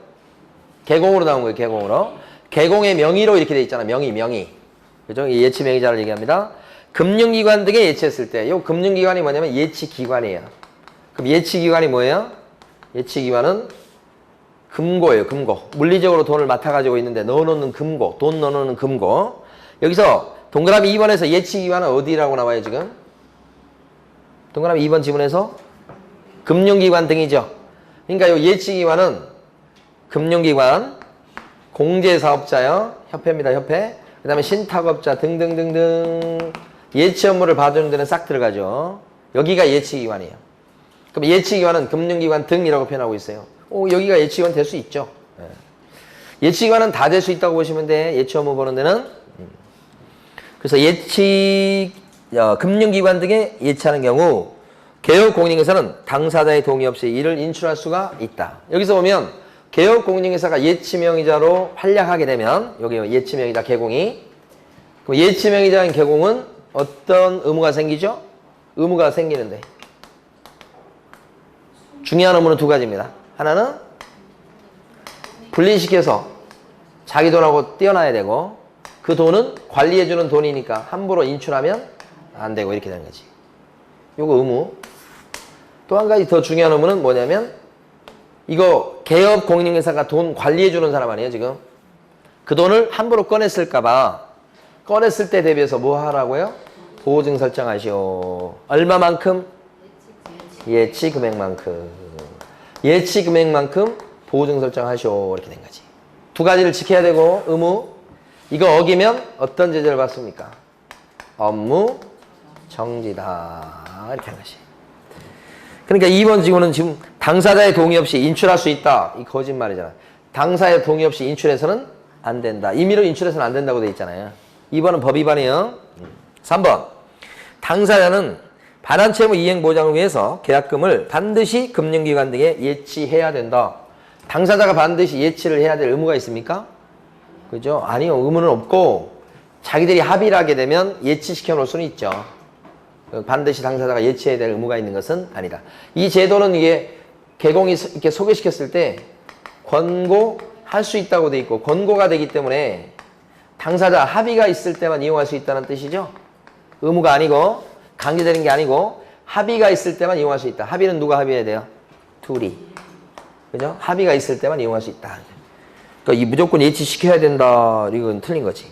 개공으로 나온 거예요. 개공으로. 개공의 명의로 이렇게 돼 있잖아. 명의. 그죠? 예치명의자를 얘기합니다. 금융기관 등에 예치했을 때, 이 금융기관이 뭐냐면 예치기관이에요. 그럼 예치기관이 뭐예요? 예치기관은 금고예요. 금고. 물리적으로 돈을 맡아가지고 있는데 넣어놓는 금고. 돈 넣어놓는 금고. 여기서 동그라미 2번에서 예치기관은 어디라고 나와요 지금? 동그라미 2번 지문에서 금융기관 등이죠. 그러니까 이 예치기관은 금융기관, 공제사업자요. 협회입니다. 협회. 그 다음에 신탁업자 등등등등 예치 업무를 봐주는 데는 싹 들어가죠. 여기가 예치기관이에요. 그럼 예치기관은 금융기관 등이라고 표현하고 있어요. 여기가 예치기관 될 수 있죠. 예치기관은 다 될 수 있다고 보시면 돼. 예치 업무 보는 데는. 그래서 금융기관 등에 예치하는 경우 개업공인중개사는 당사자의 동의 없이 이를 인출할 수가 있다. 여기서 보면 개업공인중개사가 예치명의자로 활약하게 되면 여기 예치명의자 개공이 그럼 예치명의자인 개공은 어떤 의무가 생기죠? 의무가 생기는데 중요한 의무는 두 가지입니다. 하나는 분리시켜서 자기 돈하고 떼어놔야 되고 그 돈은 관리해주는 돈이니까 함부로 인출하면 안 되고 이렇게 되는 거지. 요거 의무. 또 한 가지 더 중요한 의무는 뭐냐면 이거 개업공인중개사가 돈 관리해주는 사람 아니에요 지금? 그 돈을 함부로 꺼냈을까봐 꺼냈을 때 대비해서 뭐 하라고요? 보증 설정하시오. 얼마만큼? 예치 금액만큼. 예치 금액만큼 보증 설정하시오. 이렇게 된 거지. 두 가지를 지켜야 되고 의무. 이거 어기면 어떤 제재를 받습니까? 업무 정지다. 이렇게 하는 것이. 그러니까 2번 지구는 지금 당사자의 동의 없이 인출할 수 있다. 이 거짓말이잖아. 당사의 동의 없이 인출해서는 안 된다. 임의로 인출해서는 안 된다고 돼 있잖아요. 2번은 법 위반이에요. 3번. 당사자는 반환채무 이행 보장을 위해서 계약금을 반드시 금융기관 등에 예치해야 된다. 당사자가 반드시 예치를 해야 될 의무가 있습니까? 그죠? 아니요. 의무는 없고 자기들이 합의를 하게 되면 예치시켜 놓을 수는 있죠. 반드시 당사자가 예치해야 될 의무가 있는 것은 아니다. 이 제도는 이게 개공이 이렇게 소개시켰을 때 권고할 수 있다고 돼 있고 권고가 되기 때문에 당사자 합의가 있을 때만 이용할 수 있다는 뜻이죠. 의무가 아니고 강제되는 게 아니고 합의가 있을 때만 이용할 수 있다. 합의는 누가 합의해야 돼요? 둘이. 그죠? 합의가 있을 때만 이용할 수 있다. 그러니까 이 무조건 예치시켜야 된다. 이건 틀린 거지.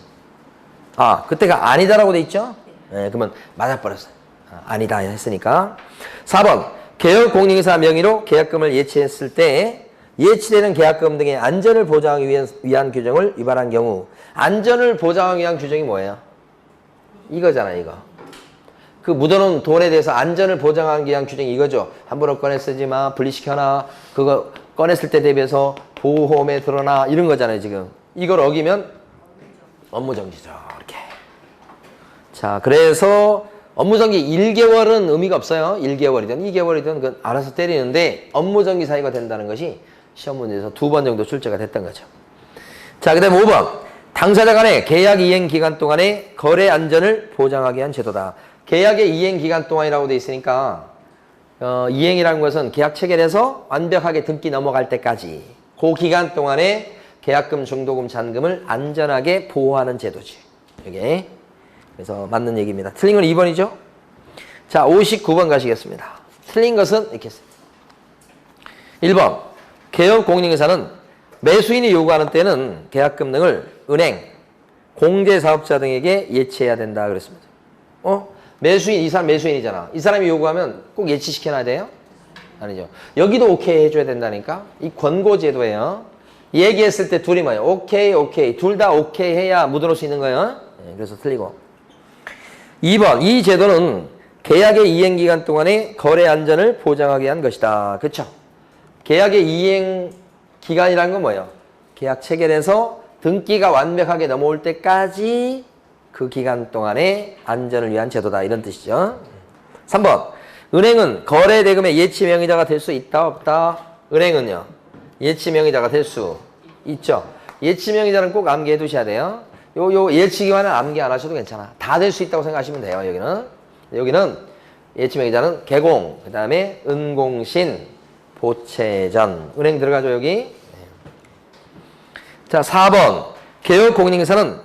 아, 그때가 아니다라고 돼 있죠? 네, 그러면 맞아버렸어요. 아니다 했으니까. 4번. 개업공인중개사 명의로 계약금을 예치했을 때 예치되는 계약금 등의 안전을 보장하기 위한 규정을 위반한 경우 안전을 보장하기 위한 규정이 뭐예요? 이거잖아요. 이거. 그 묻어놓은 돈에 대해서 안전을 보장하기 위한 규정이 이거죠. 함부로 꺼내 쓰지 마. 분리시켜놔. 그거 꺼냈을 때 대비해서 보험에 들어놔. 이런 거잖아요. 지금. 이걸 어기면 업무정지죠. 이렇게. 자, 그래서 업무정지 1개월은 의미가 없어요. 1개월이든 2개월이든 그 알아서 때리는데 업무정지 사유가 된다는 것이 시험 문제에서 2번 정도 출제가 됐던 거죠. 자, 그 다음에 5번. 당사자 간의 계약 이행 기간 동안의 거래 안전을 보장하기 위한 제도다. 계약의 이행 기간 동안이라고 돼 있으니까 이행이라는 것은 계약 체결해서 완벽하게 등기 넘어갈 때까지 그 기간 동안에 계약금, 중도금, 잔금을 안전하게 보호하는 제도지. 이게. 그래서 맞는 얘기입니다. 틀린 건 2번이죠? 자, 59번 가시겠습니다. 틀린 것은 이렇게 했습니다. 1번. 개업공인중개사는 매수인이 요구하는 때는 계약금 등을 은행, 공제사업자 등에게 예치해야 된다 그랬습니다. 매수인, 이 사람 매수인이잖아. 이 사람이 요구하면 꼭 예치시켜놔야 돼요? 아니죠. 여기도 오케이 해줘야 된다니까. 이 권고제도예요. 얘기했을 때 둘이 뭐예요? 오케이, 오케이. 둘 다 오케이 해야 묻어놓을 수 있는 거예요. 네, 그래서 틀리고. 2번, 이 제도는 계약의 이행기간 동안에 거래 안전을 보장하기 위한 것이다. 그렇죠? 계약의 이행기간이라는 건 뭐예요? 계약 체결해서 등기가 완벽하게 넘어올 때까지 그 기간 동안에 안전을 위한 제도다. 이런 뜻이죠. 3번, 은행은 거래 대금의 예치 명의자가 될 수 있다, 없다? 은행은요, 예치 명의자가 될 수 있죠. 예치 명의자는 꼭 암기해 두셔야 돼요. 요 예치 기간은 암기 안 하셔도 괜찮아. 다 될 수 있다고 생각하시면 돼요. 여기는 예치 명의자는 개공, 그 다음에 은공신, 보채전. 은행 들어가죠, 여기. 자, 4번. 개업공인인사는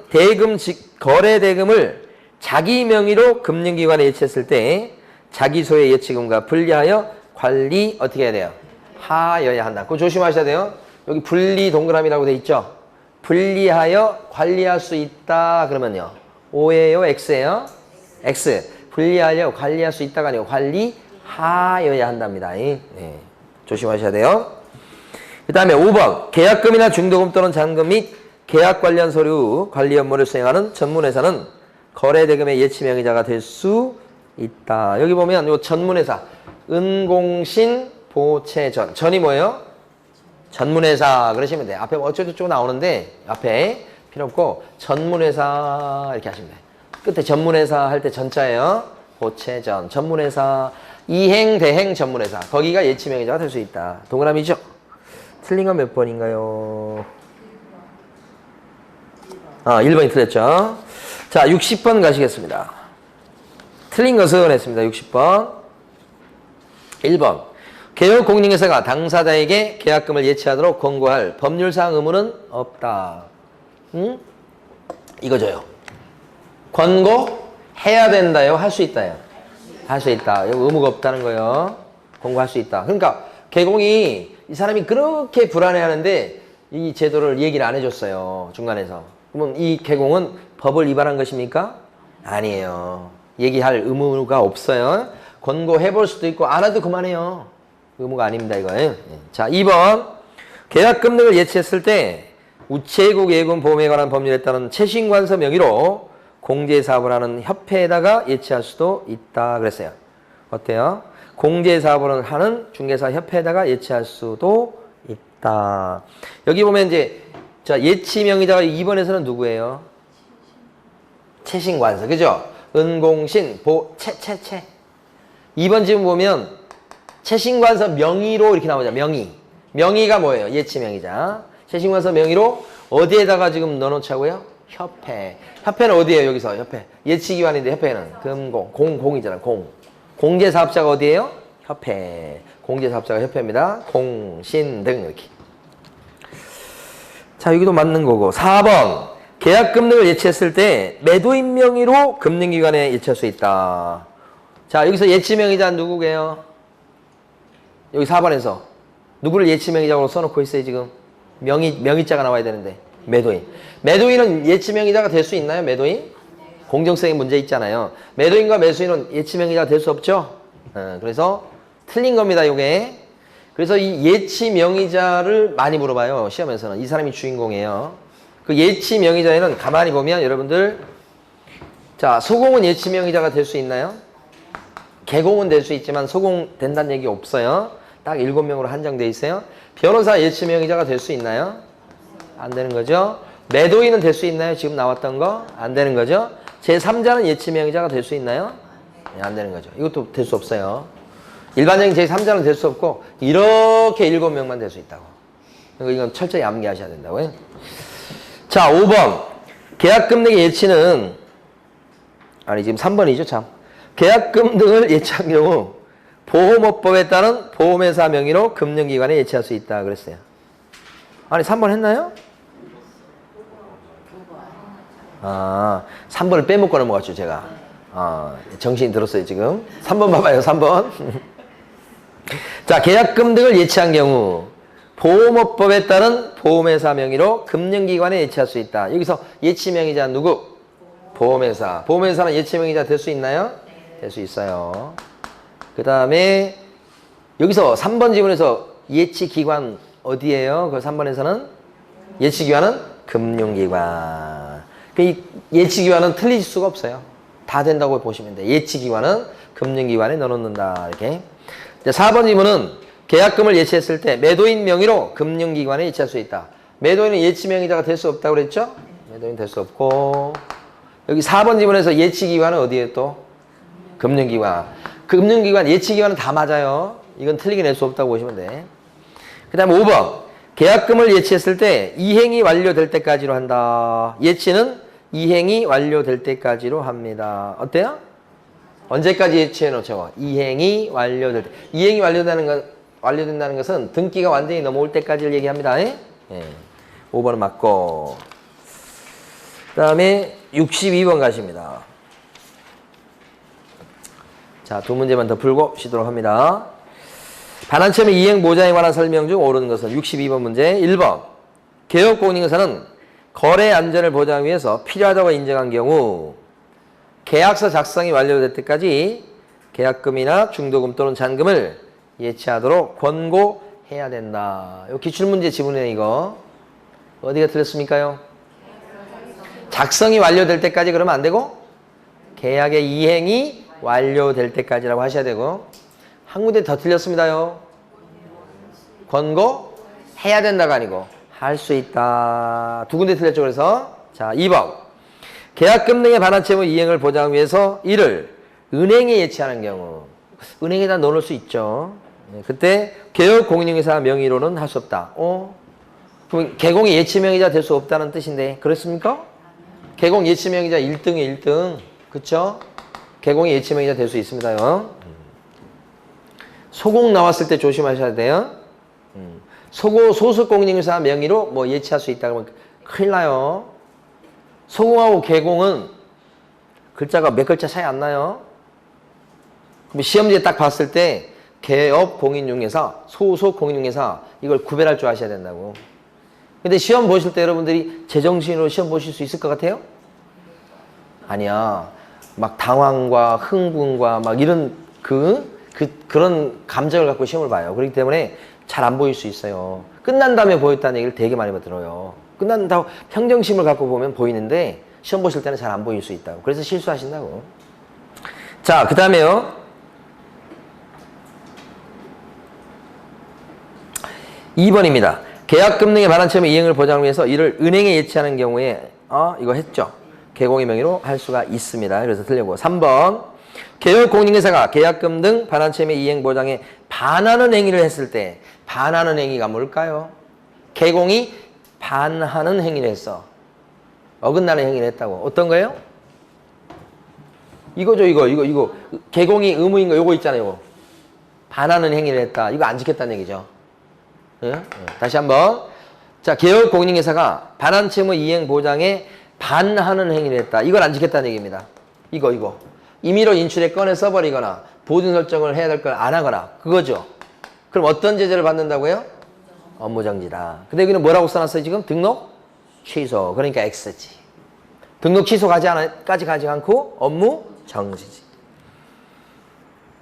거래 대금을 자기 명의로 금융기관에 예치했을 때 자기 소유의 예치금과 분리하여 관리 어떻게 해야 돼요? 하여야 한다. 그거 조심하셔야 돼요. 여기 분리 동그라미라고 돼 있죠? 분리하여 관리할 수 있다 그러면요. O예요? X예요? X. 분리하여 관리할 수 있다가 아니고 관리하여야 한답니다. 네. 조심하셔야 돼요. 그 다음에 5번. 계약금이나 중도금 또는 잔금 및 계약 관련 서류 관리 업무를 수행하는 전문회사는 거래대금의 예치 명의자가 될 수 있다. 여기 보면 요 전문회사 은공신 보채전. 전이 뭐예요? 전문회사 그러시면 돼요. 앞에 어쩌고저쩌고 나오는데 앞에 필요 없고 전문회사 이렇게 하시면 돼요. 끝에 전문회사 할 때 전자예요. 보채전. 전문회사 이행 대행 전문회사. 거기가 예치 명의자가 될 수 있다. 동그라미죠? 틀린 건 몇 번인가요? 1번이 틀렸죠. 자, 60번 가시겠습니다. 틀린 것은 했습니다. 60번. 1번. 개업공인회사가 당사자에게 계약금을 예치하도록 권고할 법률상 의무는 없다. 응? 이거죠요. 권고해야 된다요? 할 수 있다요? 할 수 있다. 여기 의무가 없다는 거예요. 권고할 수 있다. 그러니까 개공이 이 사람이 그렇게 불안해하는데 이 제도를 얘기를 안 해줬어요. 중간에서. 그러면 이 개공은 법을 위반한 것입니까? 아니에요. 얘기할 의무가 없어요. 권고해볼 수도 있고 안 해도 그만해요. 의무가 아닙니다. 이거예요. 자, 2번. 계약금 등을 예치했을 때 우체국 예금 보험에 관한 법률에 따른 채신관서 명의로 공제사업을 하는 협회에다가 예치할 수도 있다 그랬어요. 어때요? 공제사업을 하는 중개사 협회에다가 예치할 수도 있다. 여기 보면 이제 자, 예치 명의자가 2번에서는 누구예요? 채신관서. 그죠? 은공신, 채. 2번 지금 보면 채신관서 명의로 이렇게 나오죠. 명의가 뭐예요? 예치 명의자. 채신관서 명의로 어디에다가 지금 넣어놓자고요? 협회. 협회는 어디예요? 여기서 협회. 예치기관인데 협회는 금공. 공이잖아. 공제사업자가 어디예요? 협회. 공제사업자가 협회입니다. 공신 등 이렇게. 자, 여기도 맞는 거고. 4번. 계약금 등을 예치했을 때 매도인 명의로 금융기관에 예치할 수 있다. 자, 여기서 예치 명의자 누구게요? 여기 4번에서 누구를 예치 명의자로 써놓고 있어요, 지금? 명의자가 나와야 되는데. 매도인. 매도인은 예치 명의자가 될 수 있나요, 매도인? 공정성에 문제 있잖아요. 매도인과 매수인은 예치 명의자가 될 수 없죠? 그래서 틀린 겁니다, 요게. 그래서 이 예치 명의자를 많이 물어봐요, 시험에서는. 이 사람이 주인공이에요. 그 예치 명의자에는 가만히 보면 여러분들, 자, 소공은 예치 명의자가 될 수 있나요? 개공은 될 수 있지만 소공 된다는 얘기 없어요. 딱 7명으로 한정돼 있어요. 변호사 예치 명의자가 될 수 있나요? 안 되는 거죠. 매도인은 될 수 있나요? 지금 나왔던 거? 안 되는 거죠. 제3자는 예치 명의자가 될 수 있나요? 네, 안 되는 거죠. 이것도 될 수 없어요. 일반적인 제3자는 될 수 없고 이렇게 7명만 될 수 있다고. 이건 철저히 암기하셔야 된다고요. 자, 5번. 계약금 등의 예치는 지금 3번이죠, 참. 계약금 등을 예치한 경우 보험업법에 따른 보험회사 명의로 금융기관에 예치할 수 있다 그랬어요. 3번 했나요? 3번을 빼먹고 넘어갔죠, 제가. 정신이 들었어요, 지금. 3번 봐봐요, 3번. 자, 계약금 등을 예치한 경우 보험업법에 따른 보험회사 명의로 금융기관에 예치할 수 있다. 여기서 예치명의자 누구? 보험회사. 보험회사는 예치명의자 될 수 있나요? 될 수 있어요. 그 다음에 여기서 3번 지문에서 예치기관 어디예요? 그 3번에서는 예치기관은 금융기관. 이 예치기관은 틀릴 수가 없어요. 다 된다고 보시면 돼요. 예치기관은 금융기관에 넣어놓는다. 이렇게. 4번 지문은 계약금을 예치했을 때 매도인 명의로 금융기관에 예치할 수 있다. 매도인은 예치명의자가 될 수 없다고 그랬죠? 매도인 될 수 없고. 여기 4번 지문에서 예치기관은 어디에 또? 금융기관. 금융기관, 예치기관은 다 맞아요. 이건 틀리게 낼 수 없다고 보시면 돼. 그 다음에 5번. 계약금을 예치했을 때 이행이 완료될 때까지로 한다. 예치는 이행이 완료될 때까지로 합니다. 어때요? 언제까지 예치해 놓죠? 이행이 완료될 때. 이행이 완료된다는 것은 등기가 완전히 넘어올 때까지를 얘기합니다. 예? 5번은 맞고. 그 다음에 62번 가십니다. 자, 두 문제만 더 풀고 쉬도록 합니다. 반환점의 이행 보장에 관한 설명 중 옳은 것은 62번 문제. 1번. 개업공인회사는 거래 안전을 보장하기 위해서 필요하다고 인정한 경우 계약서 작성이 완료될 때까지 계약금이나 중도금 또는 잔금을 예치하도록 권고해야 된다. 이 기출문제 지문이네 이거. 어디가 틀렸습니까요? 작성이 완료될 때까지 그러면 안 되고 계약의 이행이 완료될 때까지라고 하셔야 되고 한 군데 더 틀렸습니다요. 권고해야 된다가 아니고 할 수 있다. 두 군데 틀렸죠. 그래서 자 2번 계약금 등의 반환채무 이행을 보장하기 위해서 이를 은행에 예치하는 경우 은행에다 넣어놓을 수 있죠. 그때 개업공인중개사 명의로는 할 수 없다. 그럼 개공이 예치명의자 될 수 없다는 뜻인데 그렇습니까? 개공 예치명의자 1등에 1등. 그쵸? 개공이 예치명의자 될 수 있습니다요. 소공 나왔을 때 조심하셔야 돼요. 소속공인중개사 명의로 뭐 예치할 수 있다 그러면 큰일 나요. 소공하고 개공은 글자가 몇 글자 차이 안 나요. 그럼 시험지에 딱 봤을 때 개업공인중개사, 소속공인중개사 이걸 구별할 줄 아셔야 된다고. 근데 시험 보실 때 여러분들이 제정신으로 시험 보실 수 있을 것 같아요? 아니야. 막 당황과 흥분과 막 이런 그런 감정을 갖고 시험을 봐요. 그렇기 때문에 잘 안 보일 수 있어요. 끝난 다음에 보였다는 얘기를 되게 많이 들어요. 끝난다고 평정심을 갖고 보면 보이는데 시험 보실 때는 잘 안 보일 수 있다고. 그래서 실수하신다고. 자, 그 다음에요. 2번입니다. 계약금 등의 반환채무 이행을 보장하기 위해서 이를 은행에 예치하는 경우에 이거 했죠. 개공의 명의로 할 수가 있습니다. 그래서 틀리고 3번 개업공인중개사가 계약금 등 반환채무 이행 보장에 반하는 행위를 했을 때 반하는 행위가 뭘까요? 개공이 반하는 행위를 했어. 어긋나는 행위를 했다고. 어떤 거예요? 이거죠. 이거. 개공이 의무인 거 요거 있잖아요. 요거. 반하는 행위를 했다. 이거 안 지켰다는 얘기죠. 예? 다시 한번. 자, 개업공인중개사가 반환채무 이행 보장에 반하는 행위를 했다. 이걸 안 지켰다는 얘기입니다. 이거. 임의로 인출에 꺼내 써버리거나 보증 설정을 해야 될 걸 안 하거나 그거죠. 그럼 어떤 제재를 받는다고요? 업무정지다. 근데 여기는 뭐라고 써놨어요 지금? 등록 취소. 그러니까 X지. 등록 취소까지 가지 않고 업무정지지.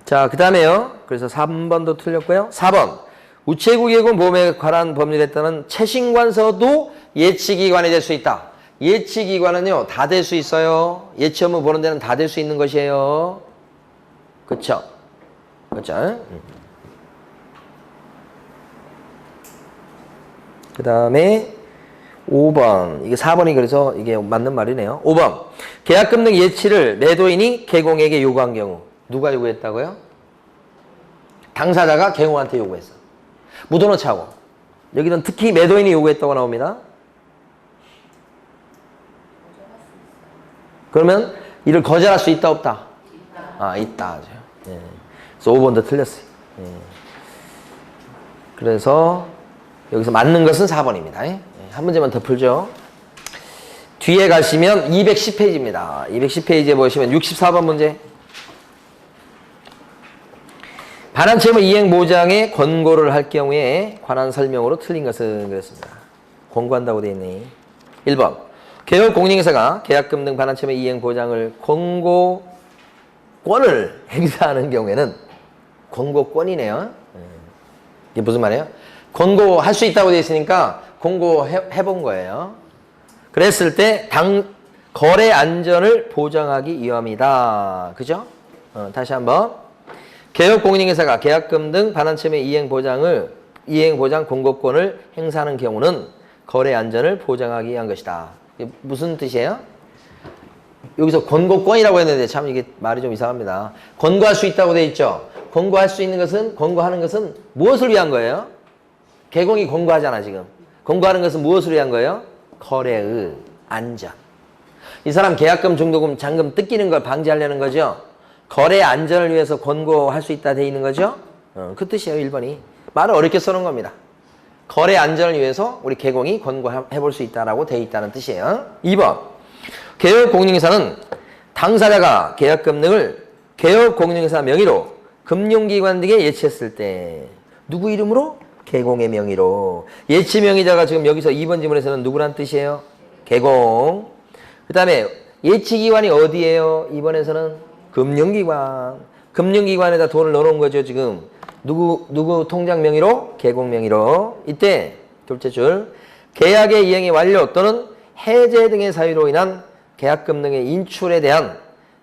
자, 그 다음에요. 그래서 3번도 틀렸고요. 4번 우체국예금 보험에 관한 법률에 따른 채신관서도 예치기관이 될 수 있다. 예치기관은요 다 될 수 있어요. 예치 업무 보는 데는 다 될 수 있는 것이에요. 그쵸? 그 다음에 5번. 이게 4번이 그래서 이게 맞는 말이네요. 5번. 계약금 등 예치를 매도인이 개공에게 요구한 경우. 누가 요구했다고요? 당사자가 개공한테 요구했어. 묻어놓자고. 여기는 특히 매도인이 요구했다고 나옵니다. 그러면 이를 거절할 수 있다 없다? 있다. 예. 그래서 5번도 틀렸어요. 예. 그래서 여기서 맞는 것은 4번입니다. 예. 한 문제만 더 풀죠. 뒤에 가시면 210페이지입니다. 210페이지에 보시면 64번 문제. 반환채무 이행 보장에 권고를 할 경우에 관한 설명으로 틀린 것은 그랬습니다. 권고한다고 되어 있네. 1번. 개업 공인인사가 계약금 등 반환채무 이행 보장을 권고권을 행사하는 경우에는 권고권이네요. 이게 무슨 말이에요? 권고할 수 있다고 되어 있으니까 권고해 본 거예요. 그랬을 때 거래 안전을 보장하기 위함이다. 그죠? 다시 한번. 개업 공인인사가 계약금 등 반환채무 이행 보장 권고권을 행사하는 경우는 거래 안전을 보장하기 위한 것이다. 이게 무슨 뜻이에요? 여기서 권고권이라고 했는데 참 이게 말이 좀 이상합니다. 권고할 수 있다고 돼 있죠. 권고할 수 있는 것은, 권고하는 것은 무엇을 위한 거예요? 개공이 권고하잖아 지금. 권고하는 것은 무엇을 위한 거예요? 거래의 안전. 이 사람 계약금, 중도금, 잔금 뜯기는 걸 방지하려는 거죠. 거래 안전을 위해서 권고할 수 있다 돼 있는 거죠. 그 뜻이에요 1번이. 말을 어렵게 써놓은 겁니다. 거래 안전을 위해서 우리 개공이 권고해 볼 수 있다라고 돼 있다는 뜻이에요. 2번. 개업 공인인사는 당사자가 계약금 등을 개업 공인인사 명의로 금융기관 등에 예치했을 때 누구 이름으로? 개공의 명의로. 예치 명의자가 지금 여기서 2번 지문에서는 누구란 뜻이에요? 개공. 그 다음에 예치기관이 어디예요? 2번에서는 금융기관. 금융기관에다 돈을 넣어놓은 거죠 지금. 누구 통장 명의로? 개공 명의로. 이때 둘째 줄. 계약의 이행이 완료 또는 해제 등의 사유로 인한 계약금 등의 인출에 대한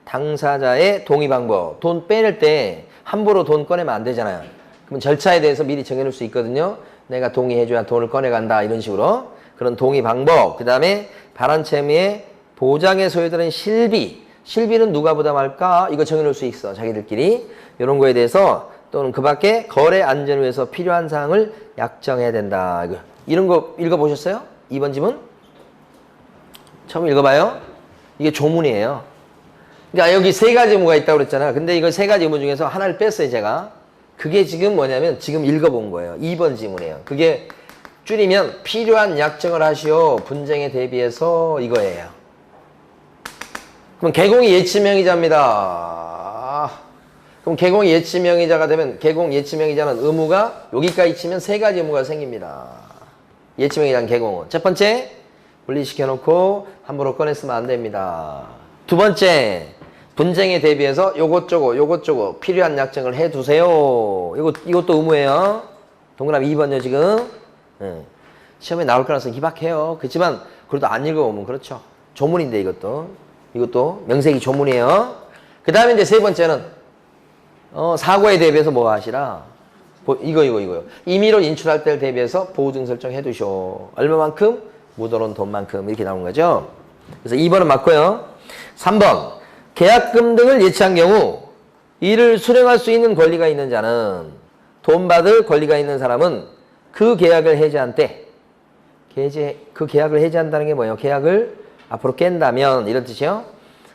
당사자의 동의 방법. 돈 빼낼 때 함부로 돈 꺼내면 안 되잖아요. 그럼 절차에 대해서 미리 정해놓을 수 있거든요. 내가 동의해줘야 돈을 꺼내간다 이런 식으로. 그런 동의 방법. 그 다음에 반환채무의 보장에 소요되는 실비. 실비는 누가 부담할까? 이거 정해놓을 수 있어. 자기들끼리. 이런 거에 대해서 또는 그 밖에 거래 안전을 위해서 필요한 사항을 약정해야 된다. 이런 거 읽어보셨어요? 2번 지문? 처음 읽어봐요. 이게 조문이에요. 그러니까 여기 세 가지 의무가 있다고 그랬잖아. 근데 이거 세 가지 의무 중에서 하나를 뺐어요, 제가. 그게 지금 뭐냐면 지금 읽어본 거예요. 2번 지문이에요. 그게 줄이면 필요한 약정을 하시오. 분쟁에 대비해서 이거예요. 그럼 개공이 예치명의자입니다. 그럼 개공이 예치명의자가 되면 개공 예치명의자는 의무가 여기까지 치면 세 가지 의무가 생깁니다. 예치명의자는 개공은. 첫 번째, 분리시켜놓고 함부로 꺼냈으면 안 됩니다. 두 번째, 분쟁에 대비해서 요것저것 필요한 약정을 해두세요. 이것도 의무예요. 동그라미 2번요 지금. 시험에 나올 가능성이 희박해요. 그렇지만 그래도 안 읽어보면 그렇죠. 조문인데 이것도 명색이 조문이에요. 그 다음에 이제 세 번째는 사고에 대비해서 뭐 하시라? 이거요. 임의로 인출할 때를 대비해서 보증 설정해 두쇼. 얼마만큼? 묻어놓은 돈만큼 이렇게 나오는 거죠. 그래서 2번은 맞고요. 3번. 계약금 등을 예치한 경우 이를 수령할 수 있는 권리가 있는 자는 돈 받을 권리가 있는 사람은 그 계약을 해지한 때 그 계약을 해지한다는 게 뭐예요? 계약을 앞으로 깬다면 이런 뜻이요.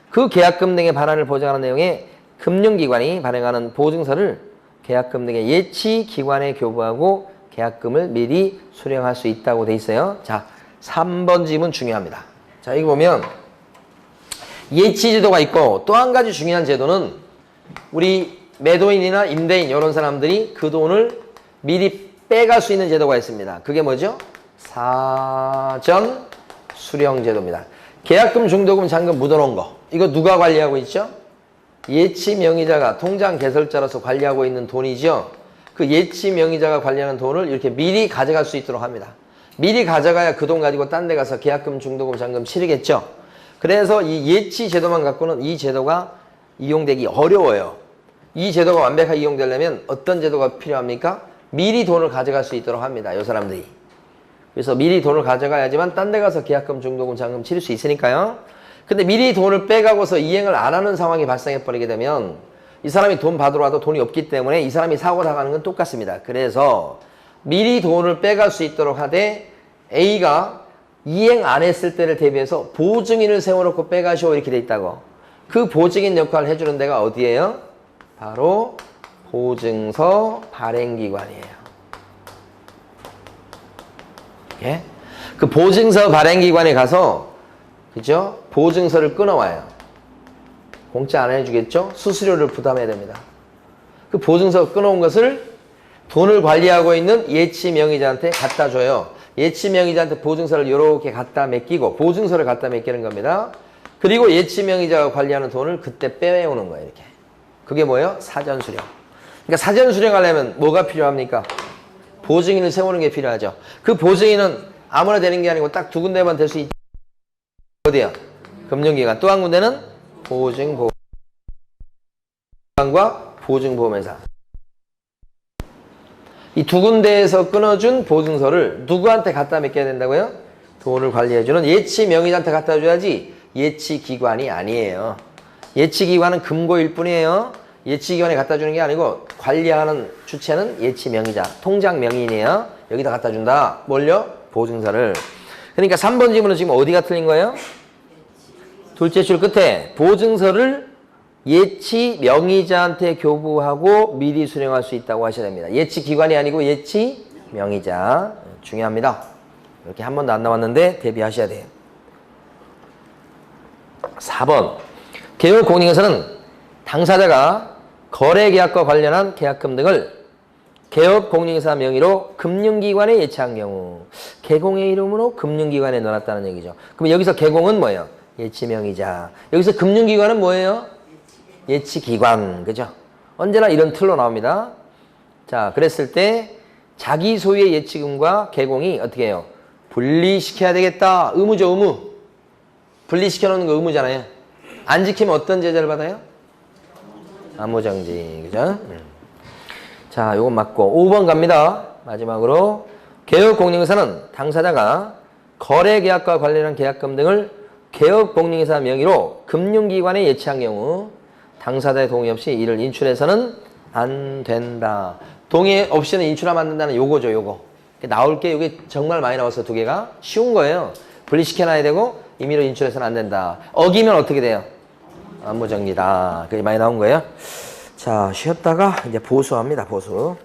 그 계약금 등의 반환을 보장하는 내용의 금융기관이 발행하는 보증서를 계약금 등의 예치기관에 교부하고 계약금을 미리 수령할 수 있다고 돼 있어요. 자, 3번 지문 중요합니다. 자, 이거 보면 예치제도가 있고 또 한 가지 중요한 제도는 우리 매도인이나 임대인 이런 사람들이 그 돈을 미리 빼갈 수 있는 제도가 있습니다. 그게 뭐죠? 사전 수령제도입니다. 계약금, 중도금, 잔금 묻어놓은 거. 이거 누가 관리하고 있죠? 예치 명의자가 통장 개설자로서 관리하고 있는 돈이죠. 그 예치 명의자가 관리하는 돈을 이렇게 미리 가져갈 수 있도록 합니다. 미리 가져가야 그 돈 가지고 딴 데 가서 계약금, 중도금, 잔금 치르겠죠. 그래서 이 예치 제도만 갖고는 이 제도가 이용되기 어려워요. 이 제도가 완벽하게 이용되려면 어떤 제도가 필요합니까? 미리 돈을 가져갈 수 있도록 합니다. 이 사람들이. 그래서 미리 돈을 가져가야지만 딴 데 가서 계약금, 중도금, 잔금 치를 수 있으니까요. 근데 미리 돈을 빼가고서 이행을 안 하는 상황이 발생해버리게 되면 이 사람이 돈 받으러 와도 돈이 없기 때문에 이 사람이 사고 나가는 건 똑같습니다. 그래서 미리 돈을 빼갈 수 있도록 하되 A가 이행 안 했을 때를 대비해서 보증인을 세워놓고 빼가시오 이렇게 돼 있다고. 그 보증인 역할을 해주는 데가 어디예요? 바로 보증서 발행기관이에요. 예? 그 보증서 발행기관에 가서 그죠? 보증서를 끊어와요. 공짜 안 해주겠죠? 수수료를 부담해야 됩니다. 그 보증서 끊어온 것을 돈을 관리하고 있는 예치 명의자한테 갖다 줘요. 예치 명의자한테 보증서를 이렇게 갖다 맡기고 보증서를 갖다 맡기는 겁니다. 그리고 예치 명의자가 관리하는 돈을 그때 빼오는 거예요. 이렇게. 그게 뭐예요? 사전 수령. 그러니까 사전 수령하려면 뭐가 필요합니까? 보증인을 세우는 게 필요하죠. 그 보증인은 아무나 되는 게 아니고 딱 두 군데만 될 수 있죠. 어디야? 금융기관. 또 한 군데는 보증보험과 보증보험회사. 이 두 군데에서 끊어준 보증서를 누구한테 갖다 맡겨야 된다고요? 돈을 관리해주는 예치 명의자한테 갖다 줘야지 예치기관이 아니에요. 예치기관은 금고일 뿐이에요. 예치기관에 갖다 주는 게 아니고 관리하는 주체는 예치 명의자, 통장 명의인이에요. 여기다 갖다 준다. 뭘요? 보증서를. 그러니까 3번 질문은 지금 어디가 틀린 거예요? 둘째 줄 끝에 보증서를 예치 명의자한테 교부하고 미리 수령할 수 있다고 하셔야 됩니다. 예치 기관이 아니고 예치 명의자. 중요합니다. 이렇게 한 번도 안 나왔는데 대비하셔야 돼요. 4번. 개업공인에서는 당사자가 거래계약과 관련한 계약금 등을 개업공인회사 명의로 금융기관에 예치한 경우 개공의 이름으로 금융기관에 넣어놨다는 얘기죠. 그럼 여기서 개공은 뭐예요? 예치명의자. 여기서 금융기관은 뭐예요? 예치기관. 그죠? 언제나 이런 틀로 나옵니다. 자, 그랬을 때 자기 소유의 예치금과 개공이 어떻게 해요? 분리시켜야 되겠다. 의무죠, 의무. 분리시켜 놓는 거 의무잖아요. 안 지키면 어떤 제재를 받아요? 암호정지. 그죠? 자, 요건 맞고 5번 갑니다. 마지막으로 개업공인회사는 당사자가 거래계약과 관련한 계약금 등을 개업공인회사 명의로 금융기관에 예치한 경우 당사자의 동의 없이 이를 인출해서는 안 된다. 동의 없이는 인출하면 안 된다는 요거죠, 요거. 나올 게 이게 정말 많이 나와서 두 개가 쉬운 거예요. 분리시켜놔야 되고 임의로 인출해서는 안 된다. 어기면 어떻게 돼요? 암호정지다. 그게 많이 나온 거예요. 자, 쉬었다가 이제 보수합니다, 보수.